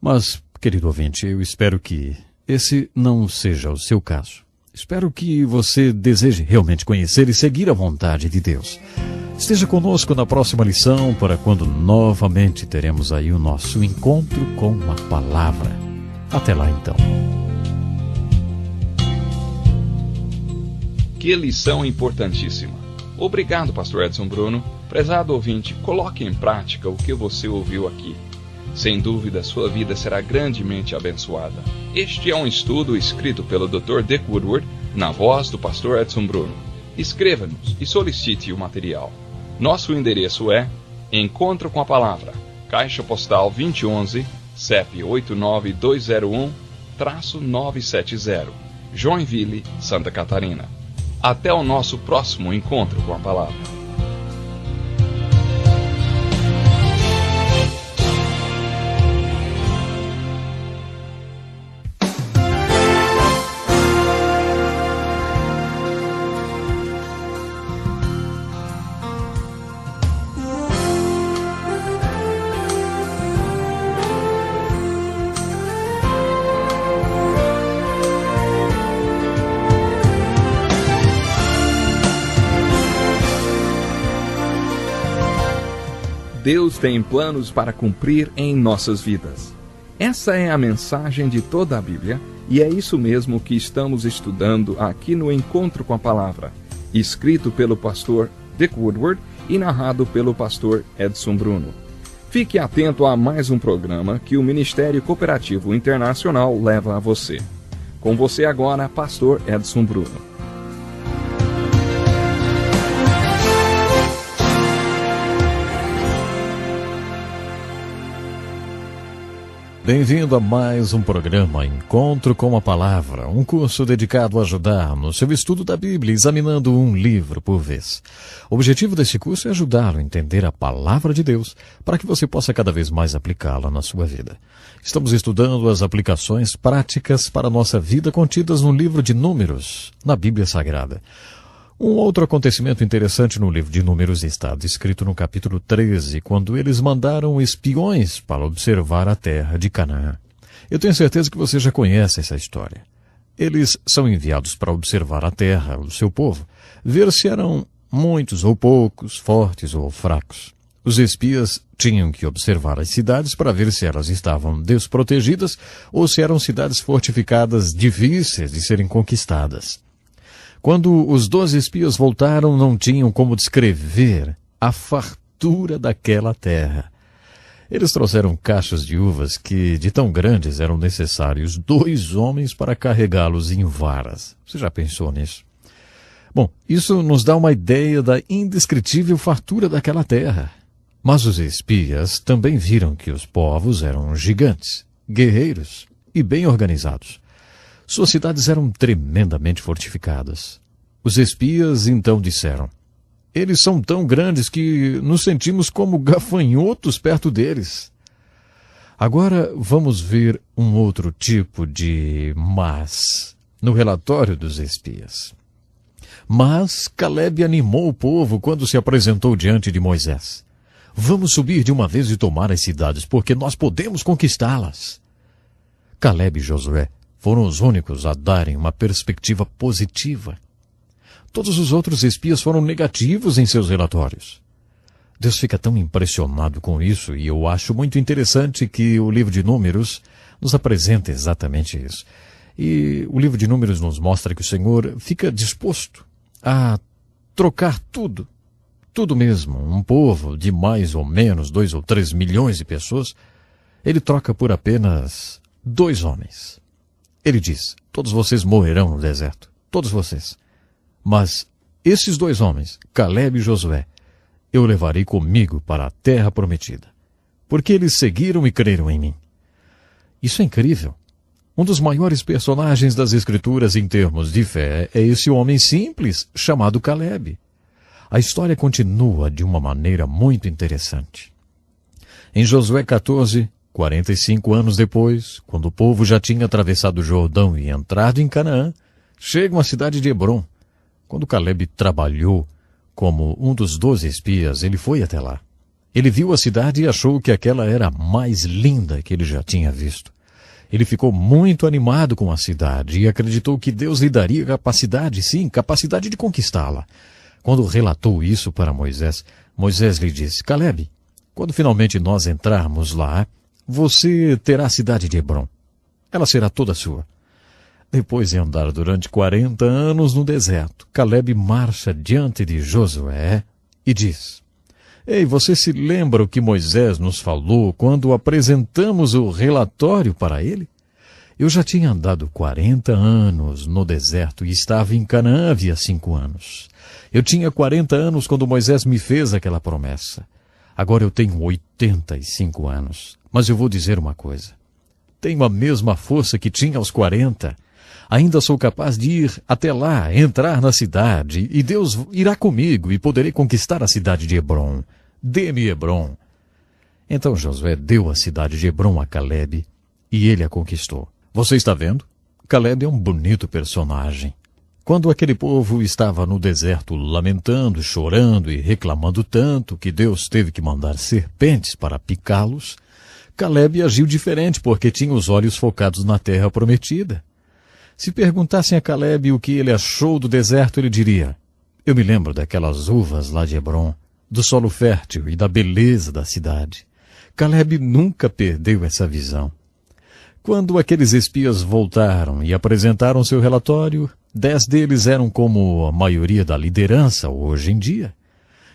Mas, querido ouvinte, eu espero que esse não seja o seu caso. Espero que você deseje realmente conhecer e seguir a vontade de Deus. Esteja conosco na próxima lição para quando novamente teremos aí o nosso encontro com a palavra. Até lá então. Que lição importantíssima. Obrigado, pastor Edson Bruno. Prezado ouvinte, coloque em prática o que você ouviu aqui. Sem dúvida, sua vida será grandemente abençoada. Este é um estudo escrito pelo Dr. Dick Woodward, na voz do pastor Edson Bruno. Escreva-nos e solicite o material. Nosso endereço é Encontro com a Palavra, Caixa Postal 2011, CEP 89201-970, Joinville, Santa Catarina. Até o nosso próximo encontro com a palavra. Deus tem planos para cumprir em nossas vidas. Essa é a mensagem de toda a Bíblia e é isso mesmo que estamos estudando aqui no Encontro com a Palavra, escrito pelo pastor Dick Woodward e narrado pelo pastor Edson Bruno. Fique atento a mais um programa que o Ministério Cooperativo Internacional leva a você. Com você agora, pastor Edson Bruno. Bem-vindo a mais um programa Encontro com a Palavra, um curso dedicado a ajudar no seu estudo da Bíblia, examinando um livro por vez. O objetivo desse curso é ajudá-lo a entender a Palavra de Deus, para que você possa cada vez mais aplicá-la na sua vida. Estamos estudando as aplicações práticas para a nossa vida contidas no livro de Números, na Bíblia Sagrada. Um outro acontecimento interessante no livro de Números está descrito no capítulo 13, quando eles mandaram espiões para observar a terra de Canaã. Eu tenho certeza que você já conhece essa história. Eles são enviados para observar a terra, o seu povo, ver se eram muitos ou poucos, fortes ou fracos. Os espias tinham que observar as cidades para ver se elas estavam desprotegidas ou se eram cidades fortificadas difíceis de serem conquistadas. Quando os 12 espias voltaram, não tinham como descrever a fartura daquela terra. Eles trouxeram caixas de uvas que, de tão grandes, eram necessários 2 homens para carregá-los em varas. Você já pensou nisso? Bom, isso nos dá uma ideia da indescritível fartura daquela terra. Mas os espias também viram que os povos eram gigantes, guerreiros e bem organizados. Suas cidades eram tremendamente fortificadas. Os espias então disseram: eles são tão grandes que nos sentimos como gafanhotos perto deles. Agora vamos ver um outro tipo de mas no relatório dos espias. Mas Calebe animou o povo quando se apresentou diante de Moisés. Vamos subir de uma vez e tomar as cidades, porque nós podemos conquistá-las. Calebe e Josué foram os únicos a darem uma perspectiva positiva. Todos os outros espias foram negativos em seus relatórios. Deus fica tão impressionado com isso, e eu acho muito interessante que o livro de Números nos apresenta exatamente isso. E o livro de Números nos mostra que o Senhor fica disposto a trocar tudo mesmo. Um povo de mais ou menos 2 ou 3 milhões de pessoas, ele troca por apenas 2 homens. Ele diz: todos vocês morrerão no deserto, todos vocês. Mas esses 2 homens, Calebe e Josué, eu levarei comigo para a terra prometida, porque eles seguiram e creram em mim. Isso é incrível. Um dos maiores personagens das Escrituras em termos de fé é esse homem simples chamado Calebe. A história continua de uma maneira muito interessante. Em Josué 14, 45 anos depois, quando o povo já tinha atravessado o Jordão e entrado em Canaã, chegam à cidade de Hebrom. Quando Calebe trabalhou como um dos 12 espias, ele foi até lá. Ele viu a cidade e achou que aquela era a mais linda que ele já tinha visto. Ele ficou muito animado com a cidade e acreditou que Deus lhe daria capacidade, sim, capacidade de conquistá-la. Quando relatou isso para Moisés, Moisés lhe disse: Calebe, quando finalmente nós entrarmos lá, você terá a cidade de Hebrom. Ela será toda sua. Depois de andar durante 40 anos no deserto, Calebe marcha diante de Josué e diz: Ei, você se lembra o que Moisés nos falou quando apresentamos o relatório para ele? Eu já tinha andado 40 anos no deserto e estava em Canaã havia 5 anos. Eu tinha 40 anos quando Moisés me fez aquela promessa. Agora eu tenho 85 anos. Mas eu vou dizer uma coisa. Tenho a mesma força que tinha aos 40. Ainda sou capaz de ir até lá, entrar na cidade, e Deus irá comigo e poderei conquistar a cidade de Hebrom. Dê-me Hebrom. Então Josué deu a cidade de Hebrom a Calebe e ele a conquistou. Você está vendo? Calebe é um bonito personagem. Quando aquele povo estava no deserto lamentando, chorando e reclamando tanto que Deus teve que mandar serpentes para picá-los, Calebe agiu diferente porque tinha os olhos focados na terra prometida. Se perguntassem a Calebe o que ele achou do deserto, ele diria: eu me lembro daquelas uvas lá de Hebrom, do solo fértil e da beleza da cidade. Calebe nunca perdeu essa visão. Quando aqueles espias voltaram e apresentaram seu relatório, 10 deles eram como a maioria da liderança hoje em dia.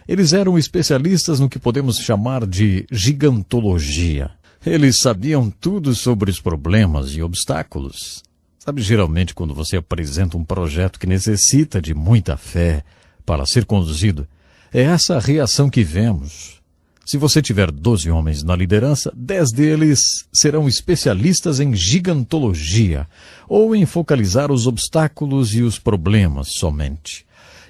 Eles eram especialistas no que podemos chamar de gigantologia. Eles sabiam tudo sobre os problemas e obstáculos. Sabe, geralmente quando você apresenta um projeto que necessita de muita fé para ser conduzido, é essa a reação que vemos. Se você tiver 12 homens na liderança, 10 deles serão especialistas em gigantologia, ou em focalizar os obstáculos e os problemas somente.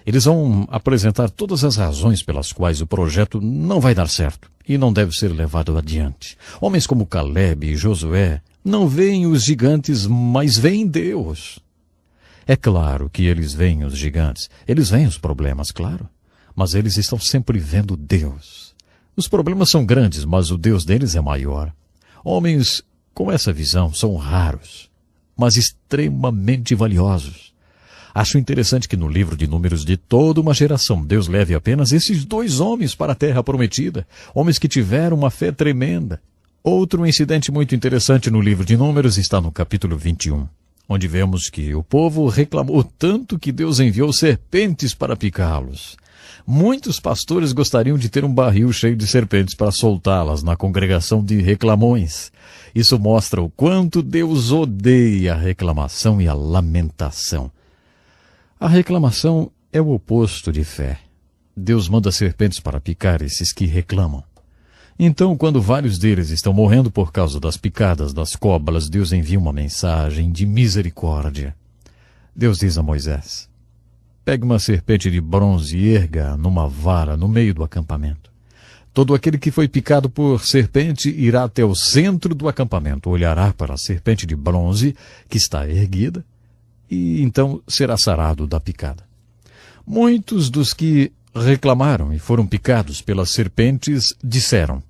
Eles vão apresentar todas as razões pelas quais o projeto não vai dar certo e não deve ser levado adiante. Homens como Calebe e Josué não veem os gigantes, mas veem Deus. É claro que eles veem os gigantes, eles veem os problemas, claro, mas eles estão sempre vendo Deus. Os problemas são grandes, mas o Deus deles é maior. Homens com essa visão são raros. mas extremamente valiosos. Acho interessante que no livro de Números de toda uma geração, Deus leve apenas esses 2 homens para a terra prometida, homens que tiveram uma fé tremenda. Outro incidente muito interessante no livro de Números está no capítulo 21, onde vemos que o povo reclamou tanto que Deus enviou serpentes para picá-los. Muitos pastores gostariam de ter um barril cheio de serpentes para soltá-las na congregação de reclamões. Isso mostra o quanto Deus odeia a reclamação e a lamentação. A reclamação é o oposto de fé. Deus manda serpentes para picar esses que reclamam. Então, quando vários deles estão morrendo por causa das picadas das cobras, Deus envia uma mensagem de misericórdia. Deus diz a Moisés: pegue uma serpente de bronze e erga numa vara no meio do acampamento. Todo aquele que foi picado por serpente irá até o centro do acampamento, olhará para a serpente de bronze que está erguida, e então será sarado da picada. Muitos dos que reclamaram e foram picados pelas serpentes disseram: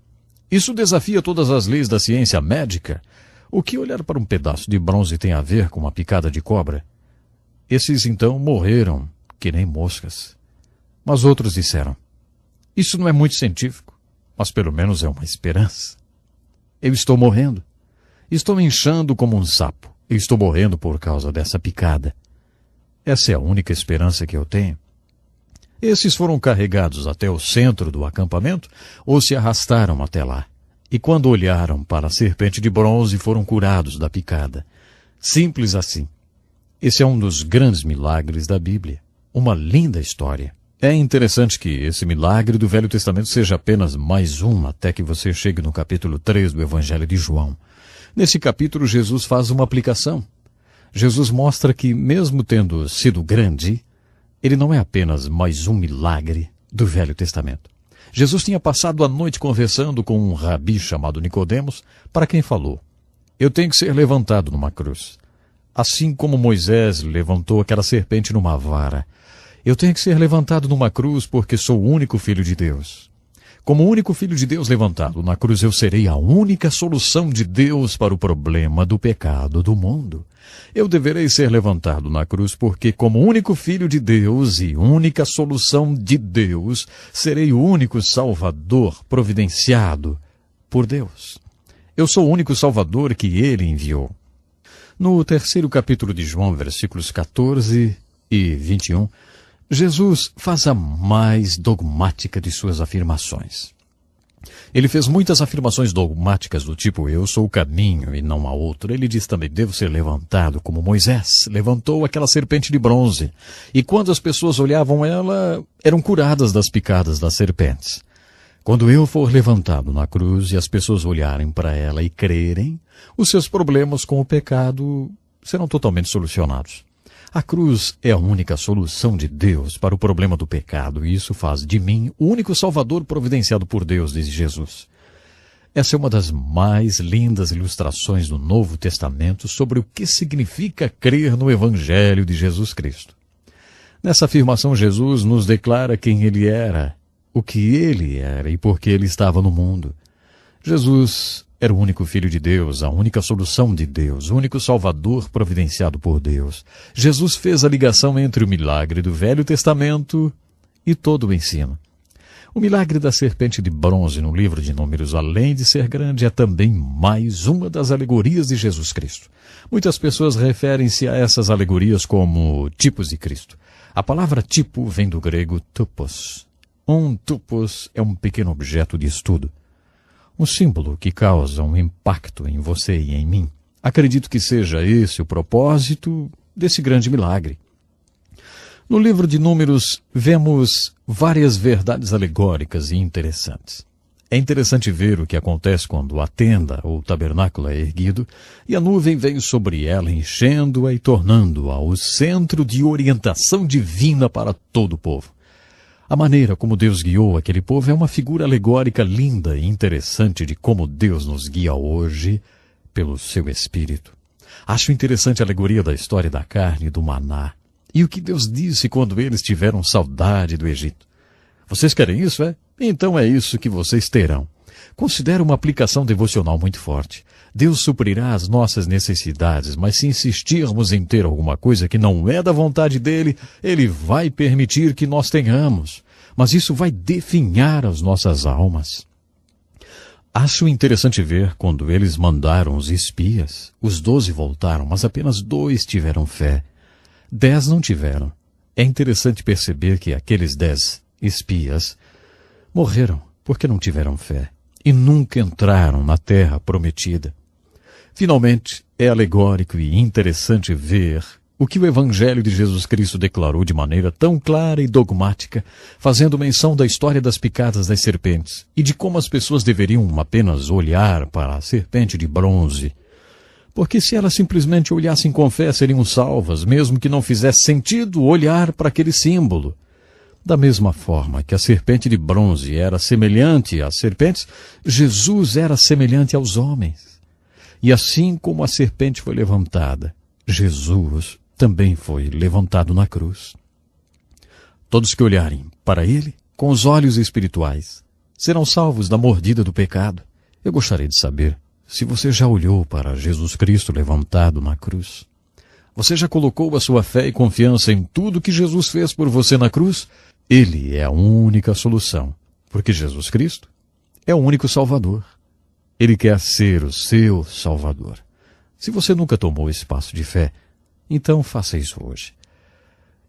isso desafia todas as leis da ciência médica. O que olhar para um pedaço de bronze tem a ver com uma picada de cobra? Esses então morreram que nem moscas. Mas outros disseram: isso não é muito científico, mas pelo menos é uma esperança. Eu estou morrendo. Estou inchando como um sapo. Eu estou morrendo por causa dessa picada. Essa é a única esperança que eu tenho. Esses foram carregados até o centro do acampamento ou se arrastaram até lá. E quando olharam para a serpente de bronze, foram curados da picada. Simples assim. Esse é um dos grandes milagres da Bíblia. Uma linda história. É interessante que esse milagre do Velho Testamento seja apenas mais um, até que você chegue no capítulo 3 do Evangelho de João. Nesse capítulo, Jesus faz uma aplicação. Jesus mostra que, mesmo tendo sido grande, ele não é apenas mais um milagre do Velho Testamento. Jesus tinha passado a noite conversando com um rabi chamado Nicodemos, para quem falou: eu tenho que ser levantado numa cruz. Assim como Moisés levantou aquela serpente numa vara, eu tenho que ser levantado numa cruz porque sou o único filho de Deus. Como o único filho de Deus levantado na cruz, eu serei a única solução de Deus para o problema do pecado do mundo. Eu deverei ser levantado na cruz porque, como único filho de Deus e única solução de Deus, serei o único Salvador providenciado por Deus. Eu sou o único Salvador que Ele enviou. No 3º capítulo de João, versículos 14 e 21, Jesus faz a mais dogmática de suas afirmações. Ele fez muitas afirmações dogmáticas do tipo: eu sou o caminho e não há outro. Ele diz também: devo ser levantado como Moisés levantou aquela serpente de bronze. E quando as pessoas olhavam ela, eram curadas das picadas das serpentes. Quando eu for levantado na cruz e as pessoas olharem para ela e crerem, os seus problemas com o pecado serão totalmente solucionados. A cruz é a única solução de Deus para o problema do pecado, e isso faz de mim o único Salvador providenciado por Deus, diz Jesus. Essa é uma das mais lindas ilustrações do Novo Testamento sobre o que significa crer no Evangelho de Jesus Cristo. Nessa afirmação, Jesus nos declara quem Ele era, o que Ele era e por que Ele estava no mundo. Jesus era o único Filho de Deus, a única solução de Deus, o único Salvador providenciado por Deus. Jesus fez a ligação entre o milagre do Velho Testamento e todo o ensino. O milagre da serpente de bronze no livro de Números, além de ser grande, é também mais uma das alegorias de Jesus Cristo. Muitas pessoas referem-se a essas alegorias como tipos de Cristo. A palavra tipo vem do grego tupos. Um tupos é um pequeno objeto de estudo. Um símbolo que causa um impacto em você e em mim. Acredito que seja esse o propósito desse grande milagre. No livro de Números, vemos várias verdades alegóricas e interessantes. É interessante ver o que acontece quando a tenda ou o tabernáculo é erguido e a nuvem veio sobre ela, enchendo-a e tornando-a o centro de orientação divina para todo o povo. A maneira como Deus guiou aquele povo é uma figura alegórica linda e interessante de como Deus nos guia hoje pelo seu Espírito. Acho interessante a alegoria da história da carne e do maná e o que Deus disse quando eles tiveram saudade do Egito. Vocês querem isso, é? Então é isso que vocês terão. Considero uma aplicação devocional muito forte. Deus suprirá as nossas necessidades, mas se insistirmos em ter alguma coisa que não é da vontade dele, ele vai permitir que nós tenhamos. Mas isso vai definhar as nossas almas. Acho interessante ver quando eles mandaram os espias. Os 12 voltaram, mas apenas 2 tiveram fé. 10 não tiveram. É interessante perceber que aqueles 10 espias morreram porque não tiveram fé e nunca entraram na terra prometida. Finalmente, é alegórico e interessante ver o que o Evangelho de Jesus Cristo declarou de maneira tão clara e dogmática, fazendo menção da história das picadas das serpentes e de como as pessoas deveriam apenas olhar para a serpente de bronze. Porque se elas simplesmente olhassem com fé, seriam salvas, mesmo que não fizesse sentido olhar para aquele símbolo. Da mesma forma que a serpente de bronze era semelhante às serpentes, Jesus era semelhante aos homens. E assim como a serpente foi levantada, Jesus também foi levantado na cruz. Todos que olharem para ele com os olhos espirituais serão salvos da mordida do pecado. Eu gostaria de saber se você já olhou para Jesus Cristo levantado na cruz. Você já colocou a sua fé e confiança em tudo que Jesus fez por você na cruz? Ele é a única solução, porque Jesus Cristo é o único Salvador. Ele quer ser o seu Salvador. Se você nunca tomou esse passo de fé, então faça isso hoje.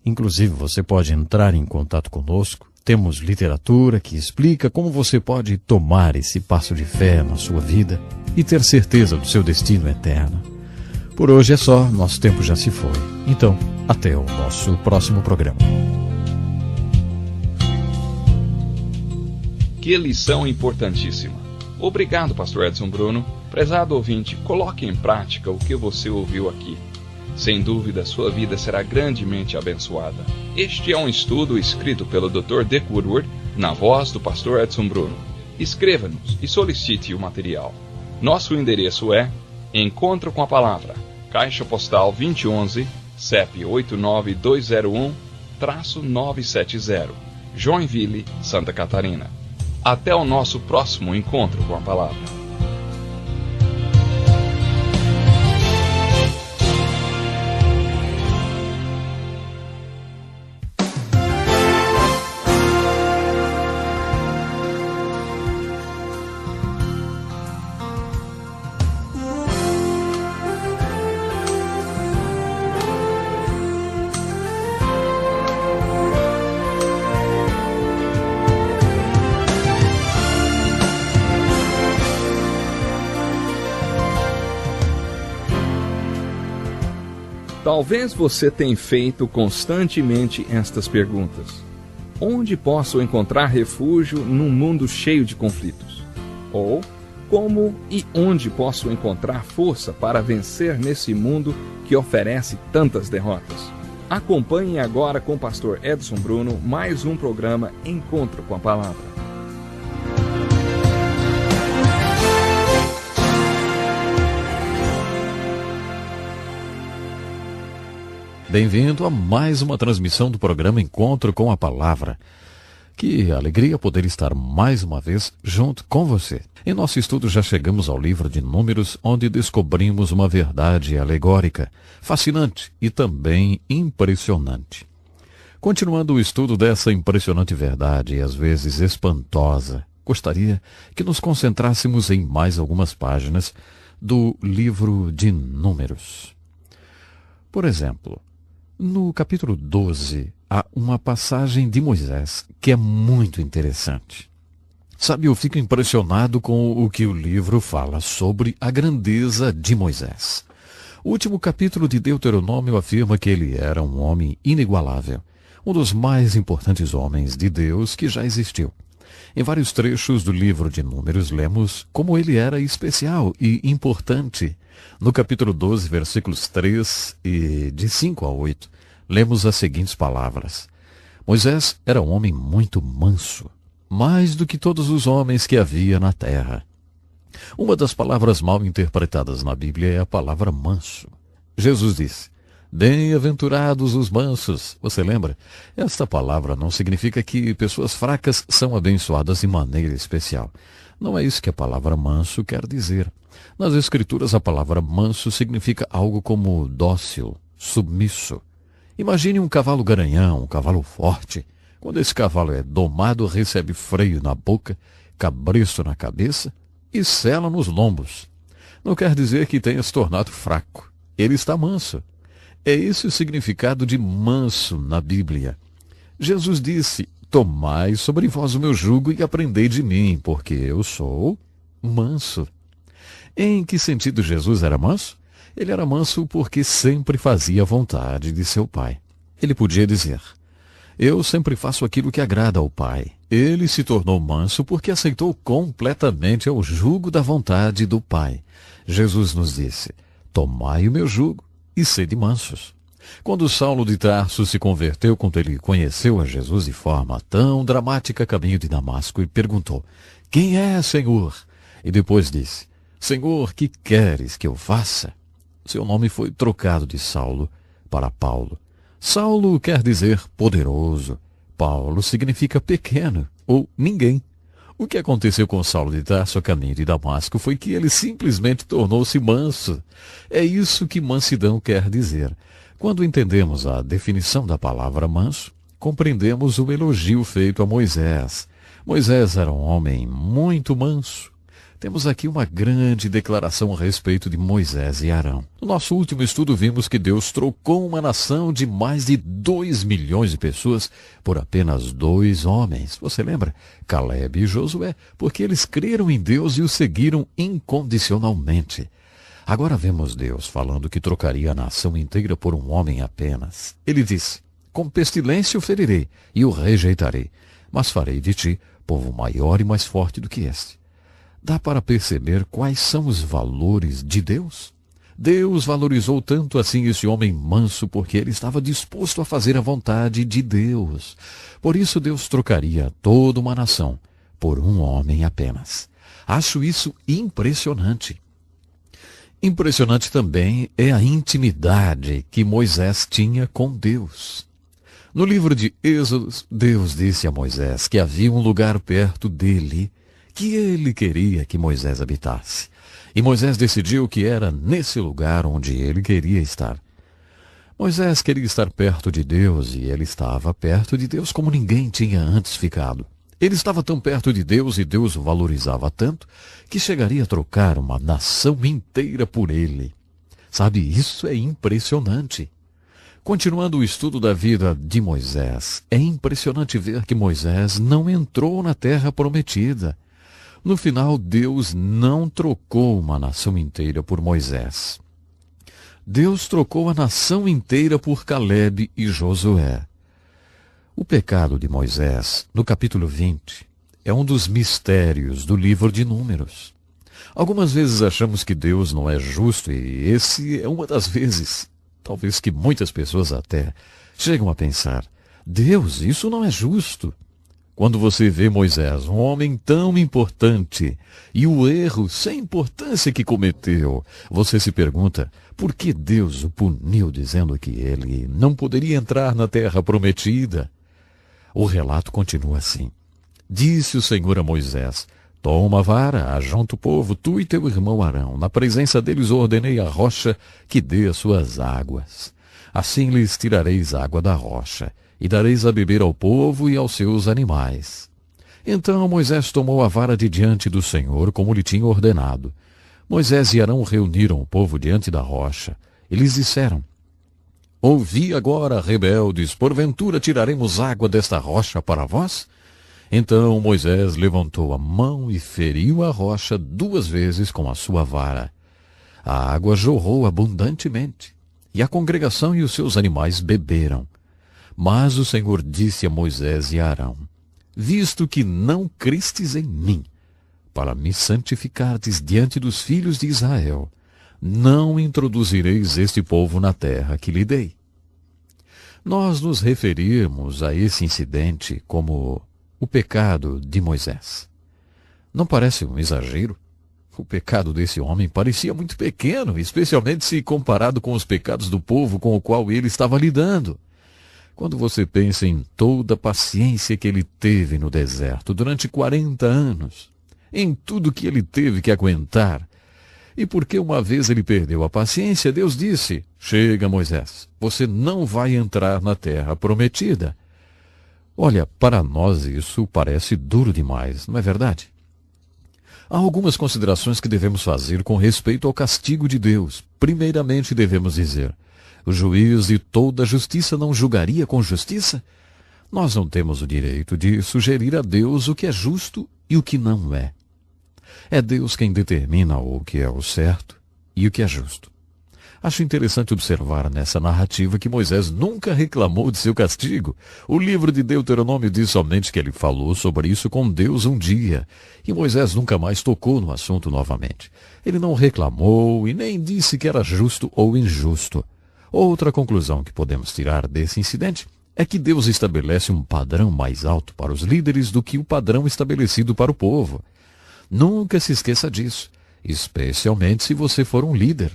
Inclusive, você pode entrar em contato conosco. Temos literatura que explica como você pode tomar esse passo de fé na sua vida e ter certeza do seu destino eterno. Por hoje é só, nosso tempo já se foi. Então, até o nosso próximo programa. Que lição importantíssima. Obrigado, pastor Edson Bruno. Prezado ouvinte, coloque em prática o que você ouviu aqui. Sem dúvida, sua vida será grandemente abençoada. Este é um estudo escrito pelo Dr. Dick Woodward, na voz do pastor Edson Bruno. Escreva-nos e solicite o material. Nosso endereço é Encontro com a Palavra, Caixa Postal 2011, CEP 89201-970, Joinville, Santa Catarina. Até o nosso próximo encontro com a Palavra. Talvez você tenha feito constantemente estas perguntas. Onde posso encontrar refúgio num mundo cheio de conflitos? Ou, como e onde posso encontrar força para vencer nesse mundo que oferece tantas derrotas? Acompanhe agora com o pastor Edson Bruno mais um programa Encontro com a Palavra. Bem-vindo a mais uma transmissão do programa Encontro com a Palavra. Que alegria poder estar mais uma vez junto com você. Em nosso estudo já chegamos ao livro de Números, onde descobrimos uma verdade alegórica, fascinante e também impressionante. Continuando o estudo dessa impressionante verdade e às vezes espantosa, gostaria que nos concentrássemos em mais algumas páginas do livro de Números. Por exemplo, no capítulo 12, há uma passagem de Moisés que é muito interessante. Sabe, eu fico impressionado com o que o livro fala sobre a grandeza de Moisés. O último capítulo de Deuteronômio afirma que ele era um homem inigualável, um dos mais importantes homens de Deus que já existiu. Em vários trechos do livro de Números, lemos como ele era especial e importante. No capítulo 12, versículos 3 e de 5 a 8, lemos as seguintes palavras. Moisés era um homem muito manso, mais do que todos os homens que havia na terra. Uma das palavras mal interpretadas na Bíblia é a palavra manso. Jesus disse, Bem-aventurados os mansos. Você lembra? Esta palavra não significa que pessoas fracas são abençoadas de maneira especial. Não é isso que a palavra manso quer dizer. Nas Escrituras, a palavra manso significa algo como dócil, submisso. Imagine um cavalo garanhão, um cavalo forte. Quando esse cavalo é domado, recebe freio na boca, cabresto na cabeça e sela nos lombos. Não quer dizer que tenha se tornado fraco. Ele está manso. É esse o significado de manso na Bíblia. Jesus disse: tomai sobre vós o meu jugo e aprendei de mim, porque eu sou manso. Em que sentido Jesus era manso? Ele era manso porque sempre fazia a vontade de seu Pai. Ele podia dizer: eu sempre faço aquilo que agrada ao Pai. Ele se tornou manso porque aceitou completamente o jugo da vontade do Pai. Jesus nos disse: tomai o meu jugo e sede mansos. Quando Saulo de Tarso se converteu, quando ele conheceu a Jesus de forma tão dramática a caminho de Damasco, e perguntou: quem é, Senhor? E depois disse: Senhor, que queres que eu faça? Seu nome foi trocado de Saulo para Paulo. Saulo quer dizer poderoso. Paulo significa pequeno ou ninguém. O que aconteceu com Saulo de Tarso a caminho de Damasco foi que ele simplesmente tornou-se manso. É isso que mansidão quer dizer. Quando entendemos a definição da palavra manso, compreendemos o elogio feito a Moisés. Moisés era um homem muito manso. Temos aqui uma grande declaração a respeito de Moisés e Arão. No nosso último estudo vimos que Deus trocou uma nação de mais de 2 milhões de pessoas por apenas 2 homens. Você lembra? Caleb e Josué, porque eles creram em Deus e o seguiram incondicionalmente. Agora vemos Deus falando que trocaria a nação inteira por um homem apenas. Ele disse: com pestilência o ferirei e o rejeitarei, mas farei de ti povo maior e mais forte do que este. Dá para perceber quais são os valores de Deus? Deus valorizou tanto assim esse homem manso porque ele estava disposto a fazer a vontade de Deus. Por isso Deus trocaria toda uma nação por um homem apenas. Acho isso impressionante. Impressionante também é a intimidade que Moisés tinha com Deus. No livro de Êxodo, Deus disse a Moisés que havia um lugar perto dele que ele queria que Moisés habitasse. E Moisés decidiu que era nesse lugar onde ele queria estar. Moisés queria estar perto de Deus, e ele estava perto de Deus como ninguém tinha antes ficado. Ele estava tão perto de Deus e Deus o valorizava tanto que chegaria a trocar uma nação inteira por ele. Sabe, isso é impressionante. Continuando o estudo da vida de Moisés, é impressionante ver que Moisés não entrou na terra prometida. No final, Deus não trocou uma nação inteira por Moisés. Deus trocou a nação inteira por Caleb e Josué. O pecado de Moisés, no capítulo 20, é um dos mistérios do livro de Números. Algumas vezes achamos que Deus não é justo, e esse é uma das vezes. Talvez que muitas pessoas até chegam a pensar: Deus, isso não é justo. Quando você vê Moisés, um homem tão importante, e o erro sem importância que cometeu, você se pergunta por que Deus o puniu dizendo que ele não poderia entrar na terra prometida. O relato continua assim. Disse o Senhor a Moisés: toma a vara, ajunta o povo, tu e teu irmão Arão. Na presença deles ordenei a rocha que dê as suas águas. Assim lhes tirareis água da rocha, e dareis a beber ao povo e aos seus animais. Então Moisés tomou a vara de diante do Senhor, como lhe tinha ordenado. Moisés e Arão reuniram o povo diante da rocha, e lhes disseram: ouvi agora, rebeldes, porventura tiraremos água desta rocha para vós? Então Moisés levantou a mão e feriu a rocha 2 vezes com a sua vara. A água jorrou abundantemente, e a congregação e os seus animais beberam. Mas o Senhor disse a Moisés e a Arão: visto que não crestes em mim, para me santificardes diante dos filhos de Israel, não introduzireis este povo na terra que lhe dei. Nós nos referimos a esse incidente como o pecado de Moisés. Não parece um exagero? O pecado desse homem parecia muito pequeno, especialmente se comparado com os pecados do povo com o qual ele estava lidando. Quando você pensa em toda a paciência que ele teve no deserto durante 40 anos, em tudo que ele teve que aguentar, e porque uma vez ele perdeu a paciência, Deus disse: chega, Moisés, você não vai entrar na terra prometida. Olha, para nós isso parece duro demais, não é verdade? Há algumas considerações que devemos fazer com respeito ao castigo de Deus. Primeiramente devemos dizer: o juiz de toda a justiça não julgaria com justiça? Nós não temos o direito de sugerir a Deus o que é justo e o que não é. É Deus quem determina o que é o certo e o que é justo. Acho interessante observar nessa narrativa que Moisés nunca reclamou de seu castigo. O livro de Deuteronômio diz somente que ele falou sobre isso com Deus um dia, e Moisés nunca mais tocou no assunto novamente. Ele não reclamou e nem disse que era justo ou injusto. Outra conclusão que podemos tirar desse incidente é que Deus estabelece um padrão mais alto para os líderes do que o padrão estabelecido para o povo. Nunca se esqueça disso, especialmente se você for um líder.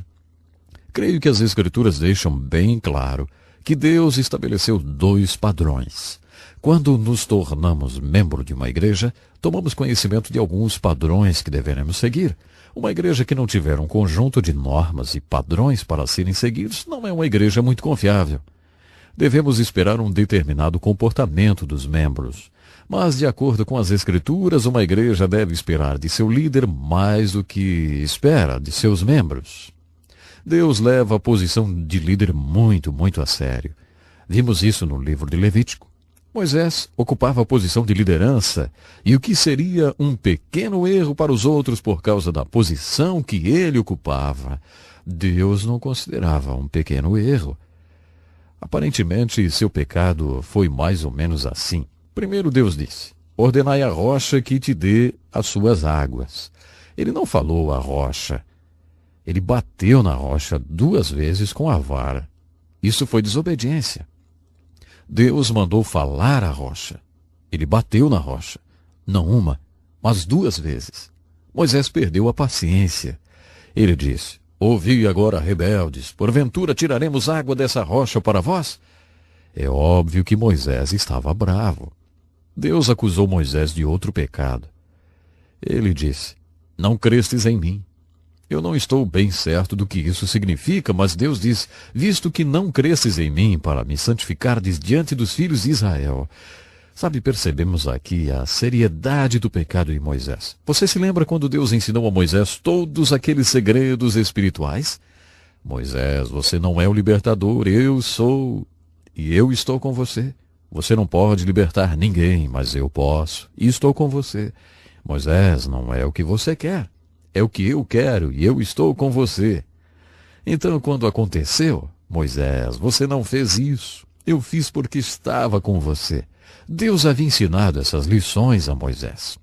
Creio que as Escrituras deixam bem claro que Deus estabeleceu 2 padrões. Quando nos tornamos membro de uma igreja, tomamos conhecimento de alguns padrões que deveremos seguir. Uma igreja que não tiver um conjunto de normas e padrões para serem seguidos não é uma igreja muito confiável. Devemos esperar um determinado comportamento dos membros. Mas, de acordo com as Escrituras, uma igreja deve esperar de seu líder mais do que espera de seus membros. Deus leva a posição de líder muito, muito a sério. Vimos isso no livro de Levítico. Moisés ocupava a posição de liderança, e o que seria um pequeno erro para os outros por causa da posição que ele ocupava, Deus não considerava um pequeno erro. Aparentemente, seu pecado foi mais ou menos assim. Primeiro Deus disse: ordenai a rocha que te dê as suas águas. Ele não falou a rocha. Ele bateu na rocha 2 vezes com a vara. Isso foi desobediência. Deus mandou falar a rocha. Ele bateu na rocha. Não uma, mas 2 vezes. Moisés perdeu a paciência. Ele disse: ouvi agora, rebeldes, porventura tiraremos água dessa rocha para vós? É óbvio que Moisés estava bravo. Deus acusou Moisés de outro pecado. Ele disse: não crestes em mim. Eu não estou bem certo do que isso significa, mas Deus diz: visto que não cresces em mim para me santificardes diante dos filhos de Israel. Sabe, percebemos aqui a seriedade do pecado de Moisés. Você se lembra quando Deus ensinou a Moisés todos aqueles segredos espirituais? Moisés, você não é o libertador, eu sou, e eu estou com você. Você não pode libertar ninguém, mas eu posso, e estou com você. Moisés, não é o que você quer. É o que eu quero e eu estou com você. Então, quando aconteceu, Moisés, você não fez isso. Eu fiz porque estava com você. Deus havia ensinado essas lições a Moisés.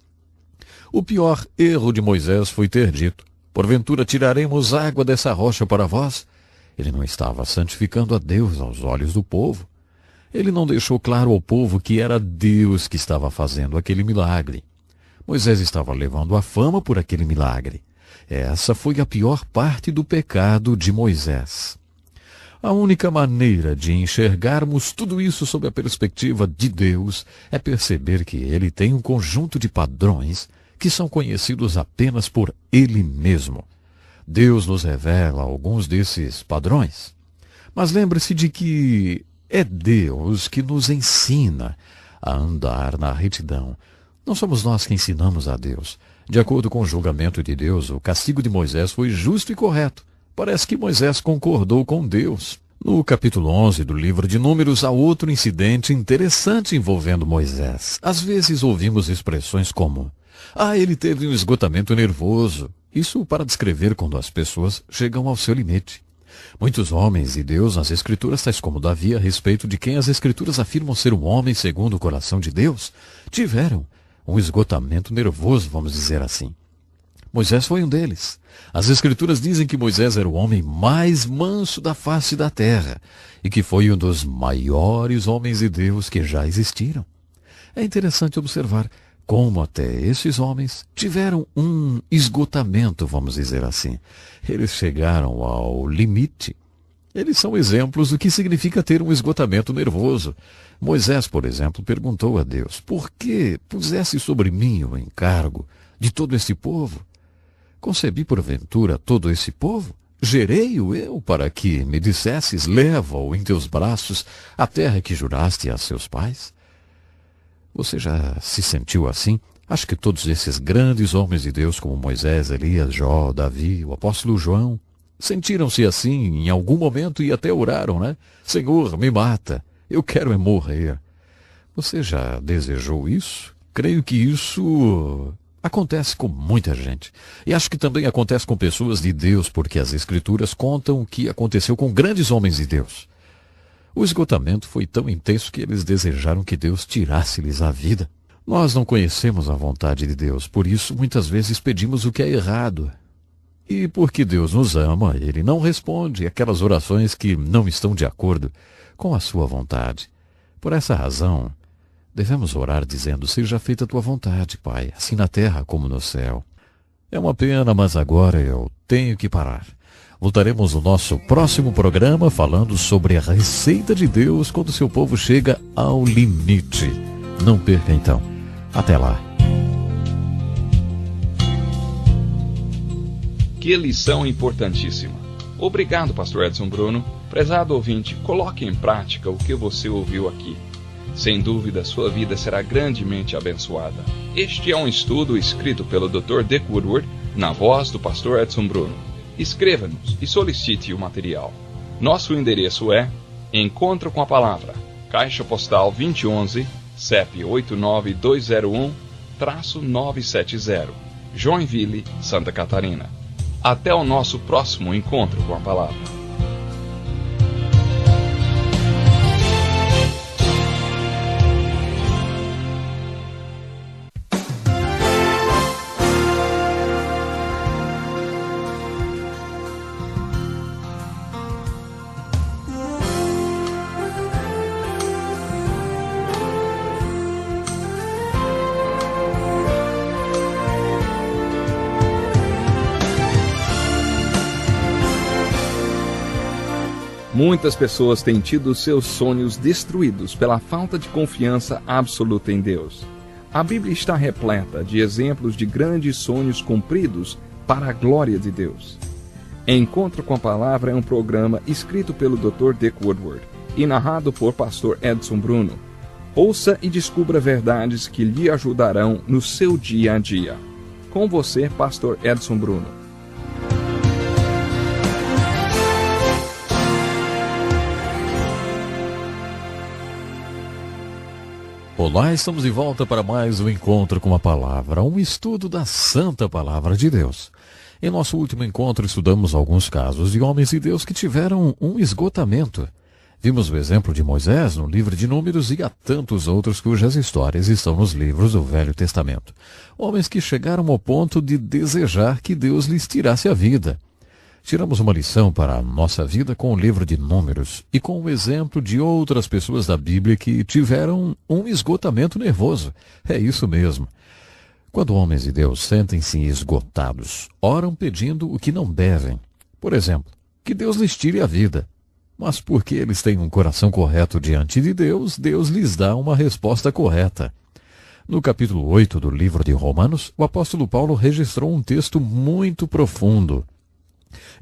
O pior erro de Moisés foi ter dito: porventura tiraremos água dessa rocha para vós? Ele não estava santificando a Deus aos olhos do povo. Ele não deixou claro ao povo que era Deus que estava fazendo aquele milagre. Moisés estava levando a fama por aquele milagre. Essa foi a pior parte do pecado de Moisés. A única maneira de enxergarmos tudo isso sob a perspectiva de Deus é perceber que Ele tem um conjunto de padrões que são conhecidos apenas por Ele mesmo. Deus nos revela alguns desses padrões. Mas lembre-se de que é Deus que nos ensina a andar na retidão. Não somos nós que ensinamos a Deus. De acordo com o julgamento de Deus, o castigo de Moisés foi justo e correto. Parece que Moisés concordou com Deus. No capítulo 11 do livro de Números, há outro incidente interessante envolvendo Moisés. Às vezes ouvimos expressões como: ele teve um esgotamento nervoso. Isso para descrever quando as pessoas chegam ao seu limite. Muitos homens de Deus nas Escrituras, tais como Davi, a respeito de quem as Escrituras afirmam ser um homem segundo o coração de Deus, tiveram um esgotamento nervoso, vamos dizer assim. Moisés foi um deles. As Escrituras dizem que Moisés era o homem mais manso da face da terra e que foi um dos maiores homens de Deus que já existiram. É interessante observar como até esses homens tiveram um esgotamento, vamos dizer assim. Eles chegaram ao limite. Eles são exemplos do que significa ter um esgotamento nervoso. Moisés, por exemplo, perguntou a Deus: por que pusesse sobre mim o encargo de todo esse povo? Concebi porventura todo esse povo? Gerei-o eu para que me dissesses: leva-o em teus braços à terra que juraste a seus pais? Você já se sentiu assim? Acho que todos esses grandes homens de Deus, como Moisés, Elias, Jó, Davi, o apóstolo João, sentiram-se assim em algum momento e até oraram, né? Senhor, me mata, eu quero é morrer. Você já desejou isso? Creio que isso acontece com muita gente. E acho que também acontece com pessoas de Deus, porque as Escrituras contam o que aconteceu com grandes homens de Deus. O esgotamento foi tão intenso que eles desejaram que Deus tirasse-lhes a vida. Nós não conhecemos a vontade de Deus, por isso muitas vezes pedimos o que é errado. E porque Deus nos ama, Ele não responde aquelas orações que não estão de acordo com a sua vontade. Por essa razão, devemos orar dizendo: seja feita a tua vontade, Pai, assim na terra como no céu. É uma pena, mas agora eu tenho que parar. Voltaremos no nosso próximo programa falando sobre a receita de Deus quando seu povo chega ao limite. Não perca então. Até lá. Que lição importantíssima. Obrigado, pastor Edson Bruno. Prezado ouvinte, coloque em prática o que você ouviu aqui. Sem dúvida, sua vida será grandemente abençoada. Este é um estudo escrito pelo Dr. Dick Woodward, na voz do pastor Edson Bruno. Escreva-nos e solicite o material. Nosso endereço é Encontro com a Palavra, Caixa Postal 2011, CEP 89201-970, Joinville, Santa Catarina. Até o nosso próximo Encontro com a Palavra. Muitas pessoas têm tido seus sonhos destruídos pela falta de confiança absoluta em Deus. A Bíblia está repleta de exemplos de grandes sonhos cumpridos para a glória de Deus. Encontro com a Palavra é um programa escrito pelo Dr. Dick Woodward e narrado por pastor Edson Bruno. Ouça e descubra verdades que lhe ajudarão no seu dia a dia. Com você, pastor Edson Bruno. Olá, estamos de volta para mais um Encontro com a Palavra, um estudo da Santa Palavra de Deus. Em nosso último encontro, estudamos alguns casos de homens de Deus que tiveram um esgotamento. Vimos o exemplo de Moisés no livro de Números e há tantos outros cujas histórias estão nos livros do Velho Testamento. Homens que chegaram ao ponto de desejar que Deus lhes tirasse a vida. Tiramos uma lição para a nossa vida com o livro de Números e com o exemplo de outras pessoas da Bíblia que tiveram um esgotamento nervoso. É isso mesmo. Quando homens de Deus sentem-se esgotados, oram pedindo o que não devem. Por exemplo, que Deus lhes tire a vida. Mas porque eles têm um coração correto diante de Deus, Deus lhes dá uma resposta correta. No capítulo 8 do livro de Romanos, o apóstolo Paulo registrou um texto muito profundo.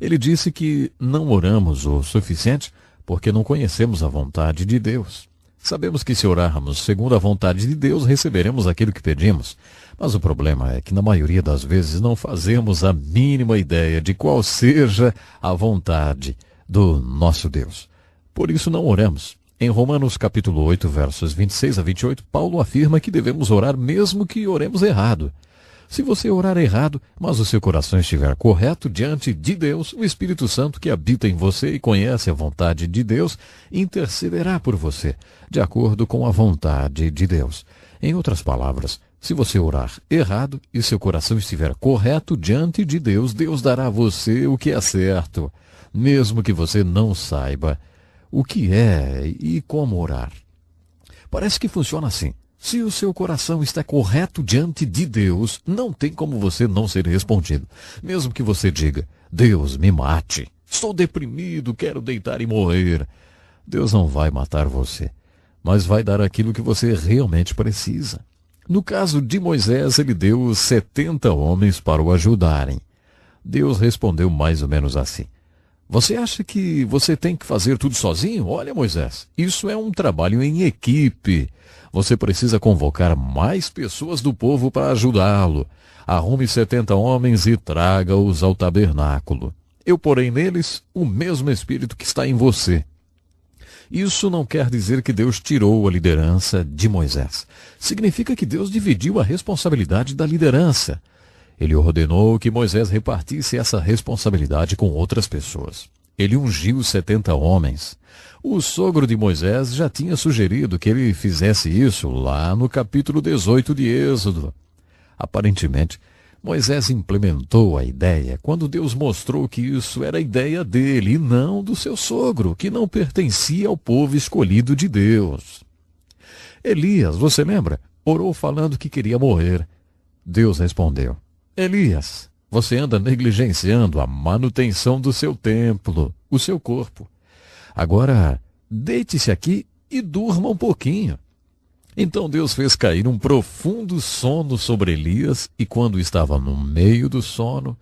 Ele disse que não oramos o suficiente porque não conhecemos a vontade de Deus. Sabemos que se orarmos segundo a vontade de Deus, receberemos aquilo que pedimos. Mas o problema é que na maioria das vezes não fazemos a mínima ideia de qual seja a vontade do nosso Deus. Por isso não oramos. Em Romanos capítulo 8, versos 26 a 28, Paulo afirma que devemos orar mesmo que oremos errado. Se você orar errado, mas o seu coração estiver correto diante de Deus, o Espírito Santo que habita em você e conhece a vontade de Deus, intercederá por você, de acordo com a vontade de Deus. Em outras palavras, se você orar errado e seu coração estiver correto diante de Deus, Deus dará a você o que é certo, mesmo que você não saiba o que é e como orar. Parece que funciona assim. Se o seu coração está correto diante de Deus, não tem como você não ser respondido. Mesmo que você diga, Deus, me mate. Estou deprimido, quero deitar e morrer. Deus não vai matar você, mas vai dar aquilo que você realmente precisa. No caso de Moisés, ele deu 70 homens para o ajudarem. Deus respondeu mais ou menos assim. Você acha que você tem que fazer tudo sozinho? Olha, Moisés, isso é um trabalho em equipe. Você precisa convocar mais pessoas do povo para ajudá-lo. Arrume 70 homens e traga-os ao tabernáculo. Eu porei neles o mesmo espírito que está em você. Isso não quer dizer que Deus tirou a liderança de Moisés. Significa que Deus dividiu a responsabilidade da liderança. Ele ordenou que Moisés repartisse essa responsabilidade com outras pessoas. Ele ungiu 70 homens. O sogro de Moisés já tinha sugerido que ele fizesse isso lá no capítulo 18 de Êxodo. Aparentemente, Moisés implementou a ideia quando Deus mostrou que isso era a ideia dele e não do seu sogro, que não pertencia ao povo escolhido de Deus. Elias, você lembra? Orou falando que queria morrer. Deus respondeu, Elias, você anda negligenciando a manutenção do seu templo, o seu corpo. Agora, deite-se aqui e durma um pouquinho. Então Deus fez cair um profundo sono sobre Elias, e quando estava no meio do sono,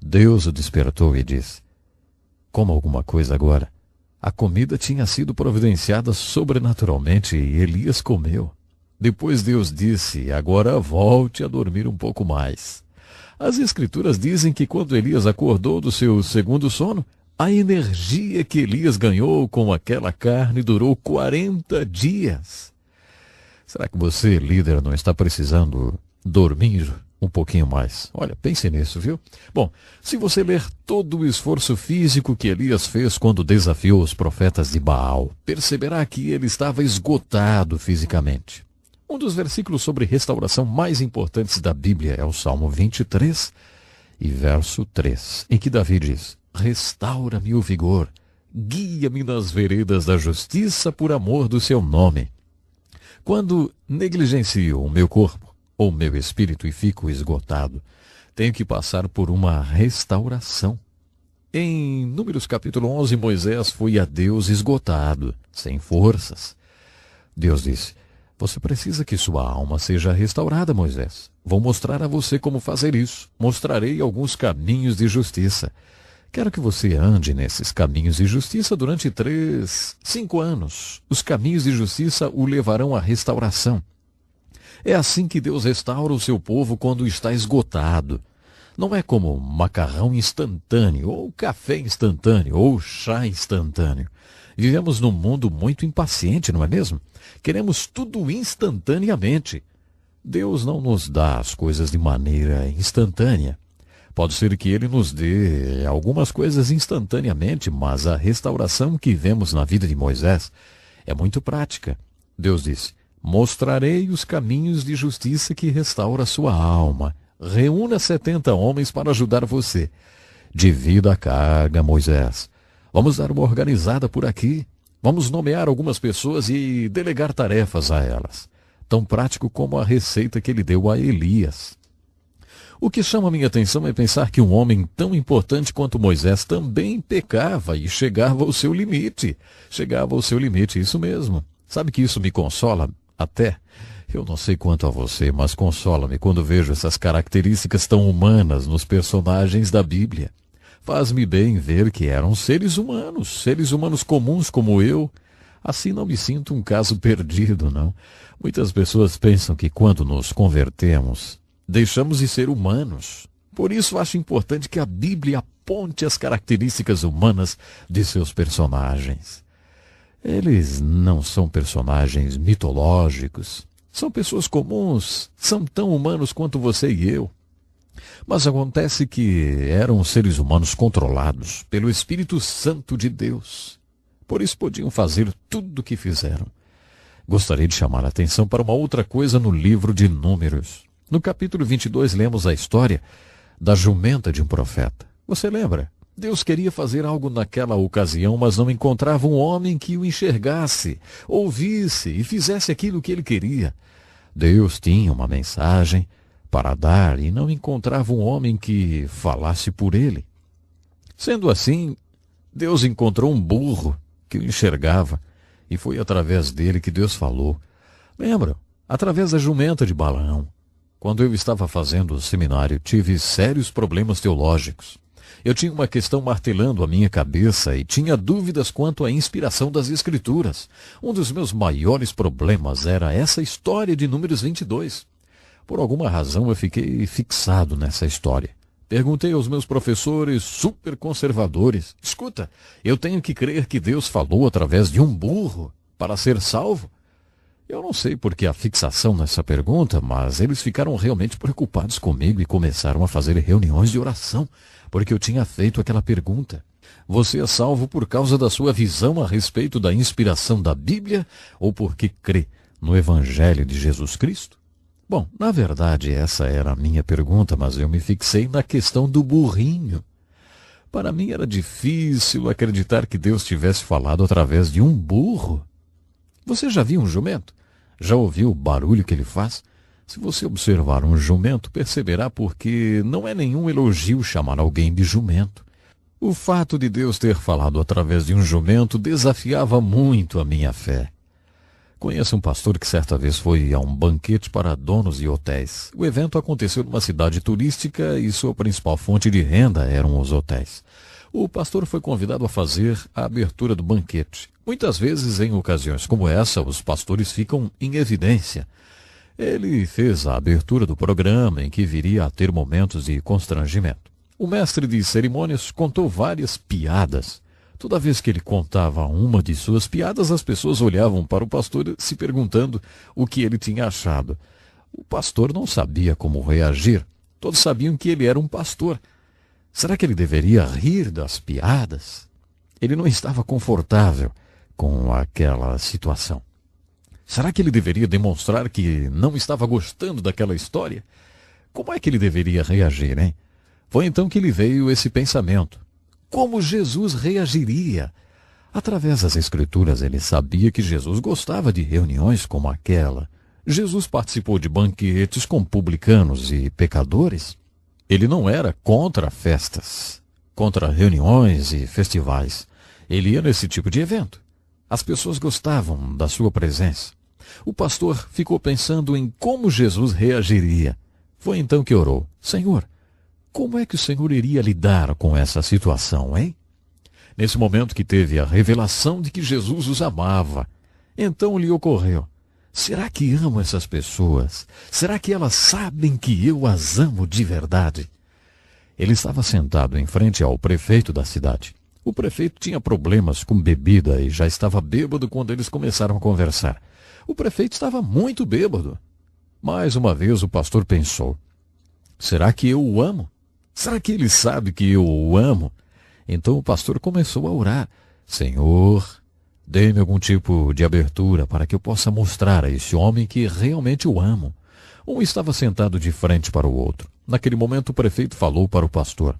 Deus o despertou e disse, coma alguma coisa agora. A comida tinha sido providenciada sobrenaturalmente e Elias comeu. Depois Deus disse, agora volte a dormir um pouco mais. As Escrituras dizem que quando Elias acordou do seu segundo sono, a energia que Elias ganhou com aquela carne durou 40 dias. Será que você, líder, não está precisando dormir um pouquinho mais? Olha, pense nisso, viu? Bom, se você ler todo o esforço físico que Elias fez quando desafiou os profetas de Baal, perceberá que ele estava esgotado fisicamente. Um dos versículos sobre restauração mais importantes da Bíblia é o Salmo 23 e verso 3, em que Davi diz, restaura-me o vigor, guia-me nas veredas da justiça por amor do seu nome. Quando negligencio o meu corpo ou meu espírito e fico esgotado, tenho que passar por uma restauração. Em Números capítulo 11, Moisés foi a Deus esgotado, sem forças. Deus disse, você precisa que sua alma seja restaurada, Moisés. Vou mostrar a você como fazer isso. Mostrarei alguns caminhos de justiça. Quero que você ande nesses caminhos de justiça durante 5 anos. Os caminhos de justiça o levarão à restauração. É assim que Deus restaura o seu povo quando está esgotado. Não é como macarrão instantâneo, ou café instantâneo, ou chá instantâneo. Vivemos num mundo muito impaciente, não é mesmo? Queremos tudo instantaneamente. Deus não nos dá as coisas de maneira instantânea. Pode ser que ele nos dê algumas coisas instantaneamente, mas a restauração que vemos na vida de Moisés é muito prática. Deus disse, mostrarei os caminhos de justiça que restaura sua alma. Reúna 70 homens para ajudar você. Divida a carga, Moisés. Vamos dar uma organizada por aqui. Vamos nomear algumas pessoas e delegar tarefas a elas. Tão prático como a receita que ele deu a Elias. O que chama minha atenção é pensar que um homem tão importante quanto Moisés também pecava e chegava ao seu limite. Chegava ao seu limite, isso mesmo. Sabe que isso me consola até? Eu não sei quanto a você, mas consola-me quando vejo essas características tão humanas nos personagens da Bíblia. Faz-me bem ver que eram seres humanos comuns como eu. Assim não me sinto um caso perdido, não. Muitas pessoas pensam que quando nos convertemos, deixamos de ser humanos. Por isso acho importante que a Bíblia aponte as características humanas de seus personagens. Eles não são personagens mitológicos. São pessoas comuns, são tão humanos quanto você e eu. Mas acontece que eram seres humanos controlados pelo Espírito Santo de Deus. Por isso podiam fazer tudo o que fizeram. Gostaria de chamar a atenção para uma outra coisa no livro de Números. No capítulo 22 lemos a história da jumenta de um profeta. Você lembra? Deus queria fazer algo naquela ocasião, mas não encontrava um homem que o enxergasse, ouvisse e fizesse aquilo que ele queria. Deus tinha uma mensagem para dar e não encontrava um homem que falasse por ele. Sendo assim, Deus encontrou um burro que o enxergava e foi através dele que Deus falou. Lembram? Através da jumenta de Balaão. Quando eu estava fazendo o seminário, tive sérios problemas teológicos. Eu tinha uma questão martelando a minha cabeça e tinha dúvidas quanto à inspiração das Escrituras. Um dos meus maiores problemas era essa história de Números 22. Por alguma razão eu fiquei fixado nessa história. Perguntei aos meus professores super conservadores: escuta, eu tenho que crer que Deus falou através de um burro para ser salvo? Eu não sei por que a fixação nessa pergunta, mas eles ficaram realmente preocupados comigo e começaram a fazer reuniões de oração, porque eu tinha feito aquela pergunta. Você é salvo por causa da sua visão a respeito da inspiração da Bíblia ou porque crê no Evangelho de Jesus Cristo? Bom, na verdade essa era a minha pergunta, mas eu me fixei na questão do burrinho. Para mim era difícil acreditar que Deus tivesse falado através de um burro. Você já viu um jumento? Já ouviu o barulho que ele faz? Se você observar um jumento, perceberá porque não é nenhum elogio chamar alguém de jumento. O fato de Deus ter falado através de um jumento desafiava muito a minha fé. Conheço um pastor que certa vez foi a um banquete para donos de hotéis. O evento aconteceu numa cidade turística e sua principal fonte de renda eram os hotéis. O pastor foi convidado a fazer a abertura do banquete. Muitas vezes, em ocasiões como essa, os pastores ficam em evidência. Ele fez a abertura do programa, em que viria a ter momentos de constrangimento. O mestre de cerimônias contou várias piadas. Toda vez que ele contava uma de suas piadas, as pessoas olhavam para o pastor se perguntando o que ele tinha achado. O pastor não sabia como reagir. Todos sabiam que ele era um pastor. Será que ele deveria rir das piadas? Ele não estava confortável com aquela situação. Será que ele deveria demonstrar que não estava gostando daquela história? Como é que ele deveria reagir, hein? Foi então que lhe veio esse pensamento. Como Jesus reagiria? Através das Escrituras, ele sabia que Jesus gostava de reuniões como aquela. Jesus participou de banquetes com publicanos e pecadores. Ele não era contra festas, contra reuniões e festivais. Ele ia nesse tipo de evento. As pessoas gostavam da sua presença. O pastor ficou pensando em como Jesus reagiria. Foi então que orou: Senhor, como é que o Senhor iria lidar com essa situação, hein? Nesse momento que teve a revelação de que Jesus os amava, então lhe ocorreu: será que amo essas pessoas? Será que elas sabem que eu as amo de verdade? Ele estava sentado em frente ao prefeito da cidade. O prefeito tinha problemas com bebida e já estava bêbado quando eles começaram a conversar. O prefeito estava muito bêbado. Mais uma vez o pastor pensou: será que eu o amo? Será que ele sabe que eu o amo? Então o pastor começou a orar: Senhor, dê-me algum tipo de abertura para que eu possa mostrar a esse homem que realmente o amo. Um estava sentado de frente para o outro. Naquele momento o prefeito falou para o pastor: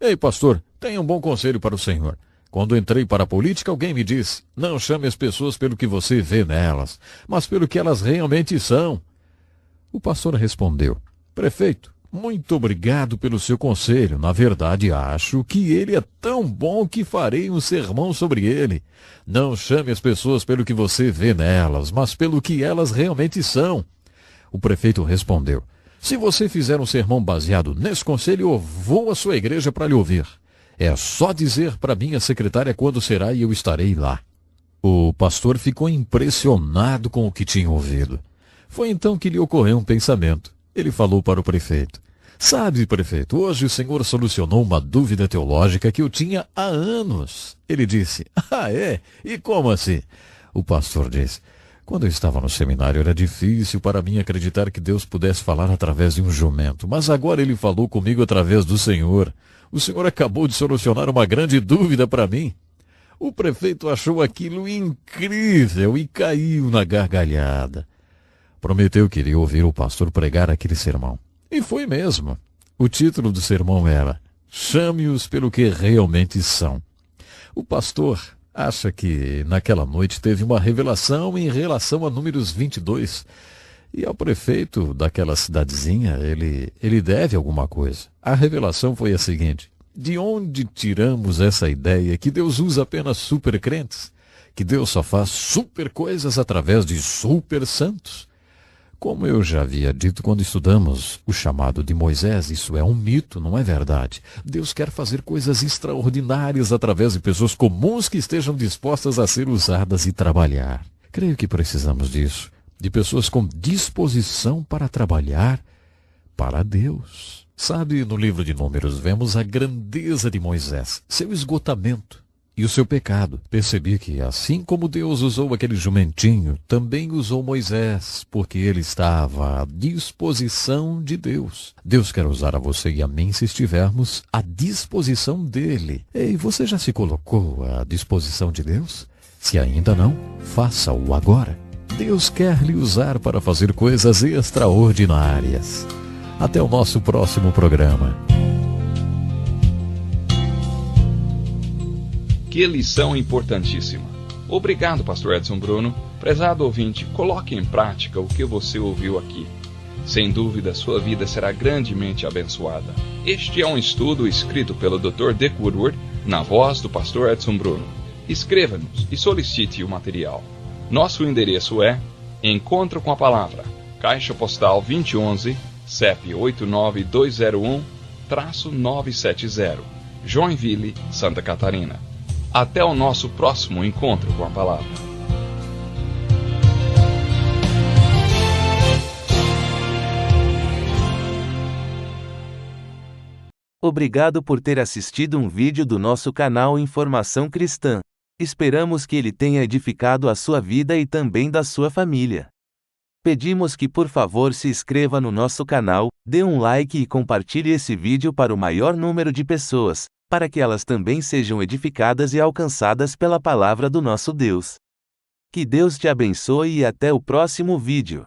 Ei, pastor, tenho um bom conselho para o senhor. Quando entrei para a política, alguém me disse: não chame as pessoas pelo que você vê nelas, mas pelo que elas realmente são. O pastor respondeu: Prefeito, muito obrigado pelo seu conselho. Na verdade, acho que ele é tão bom que farei um sermão sobre ele. Não chame as pessoas pelo que você vê nelas, mas pelo que elas realmente são. O prefeito respondeu: se você fizer um sermão baseado nesse conselho, eu vou à sua igreja para lhe ouvir. É só dizer para minha secretária quando será e eu estarei lá. O pastor ficou impressionado com o que tinha ouvido. Foi então que lhe ocorreu um pensamento. Ele falou para o prefeito: sabe, prefeito, hoje o senhor solucionou uma dúvida teológica que eu tinha há anos. Ele disse: ah, é? E como assim? O pastor disse: quando eu estava no seminário era difícil para mim acreditar que Deus pudesse falar através de um jumento, mas agora ele falou comigo através do Senhor. O senhor acabou de solucionar uma grande dúvida para mim. O prefeito achou aquilo incrível e caiu na gargalhada. Prometeu que iria ouvir o pastor pregar aquele sermão. E foi mesmo. O título do sermão era: Chame-os pelo que realmente são. O pastor acha que naquela noite teve uma revelação em relação a Números 22. E ao prefeito daquela cidadezinha, ele deve alguma coisa. A revelação foi a seguinte: de onde tiramos essa ideia que Deus usa apenas super crentes? Que Deus só faz super coisas através de super santos? Como eu já havia dito quando estudamos o chamado de Moisés, isso é um mito, não é verdade. Deus quer fazer coisas extraordinárias através de pessoas comuns que estejam dispostas a ser usadas e trabalhar. Creio que precisamos disso, de pessoas com disposição para trabalhar para Deus. Sabe, no livro de Números vemos a grandeza de Moisés, seu esgotamento e o seu pecado. Percebi que, assim como Deus usou aquele jumentinho, também usou Moisés, porque ele estava à disposição de Deus. Deus quer usar a você e a mim se estivermos à disposição dele. Ei, você já se colocou à disposição de Deus? Se ainda não, faça-o agora. Deus quer lhe usar para fazer coisas extraordinárias. Até o nosso próximo programa. Que lição importantíssima. Obrigado, Pastor Edson Bruno. Prezado ouvinte, coloque em prática o que você ouviu aqui. Sem dúvida, sua vida será grandemente abençoada. Este é um estudo escrito pelo Dr. Dick Woodward, na voz do Pastor Edson Bruno. Escreva-nos e solicite o material. Nosso endereço é Encontro com a Palavra, Caixa Postal 2011, CEP 89201-970, Joinville, Santa Catarina. Até o nosso próximo encontro com a palavra. Obrigado por ter assistido um vídeo do nosso canal Informação Cristã. Esperamos que ele tenha edificado a sua vida e também da sua família. Pedimos que por favor se inscreva no nosso canal, dê um like e compartilhe esse vídeo para o maior número de pessoas, para que elas também sejam edificadas e alcançadas pela palavra do nosso Deus. Que Deus te abençoe e até o próximo vídeo.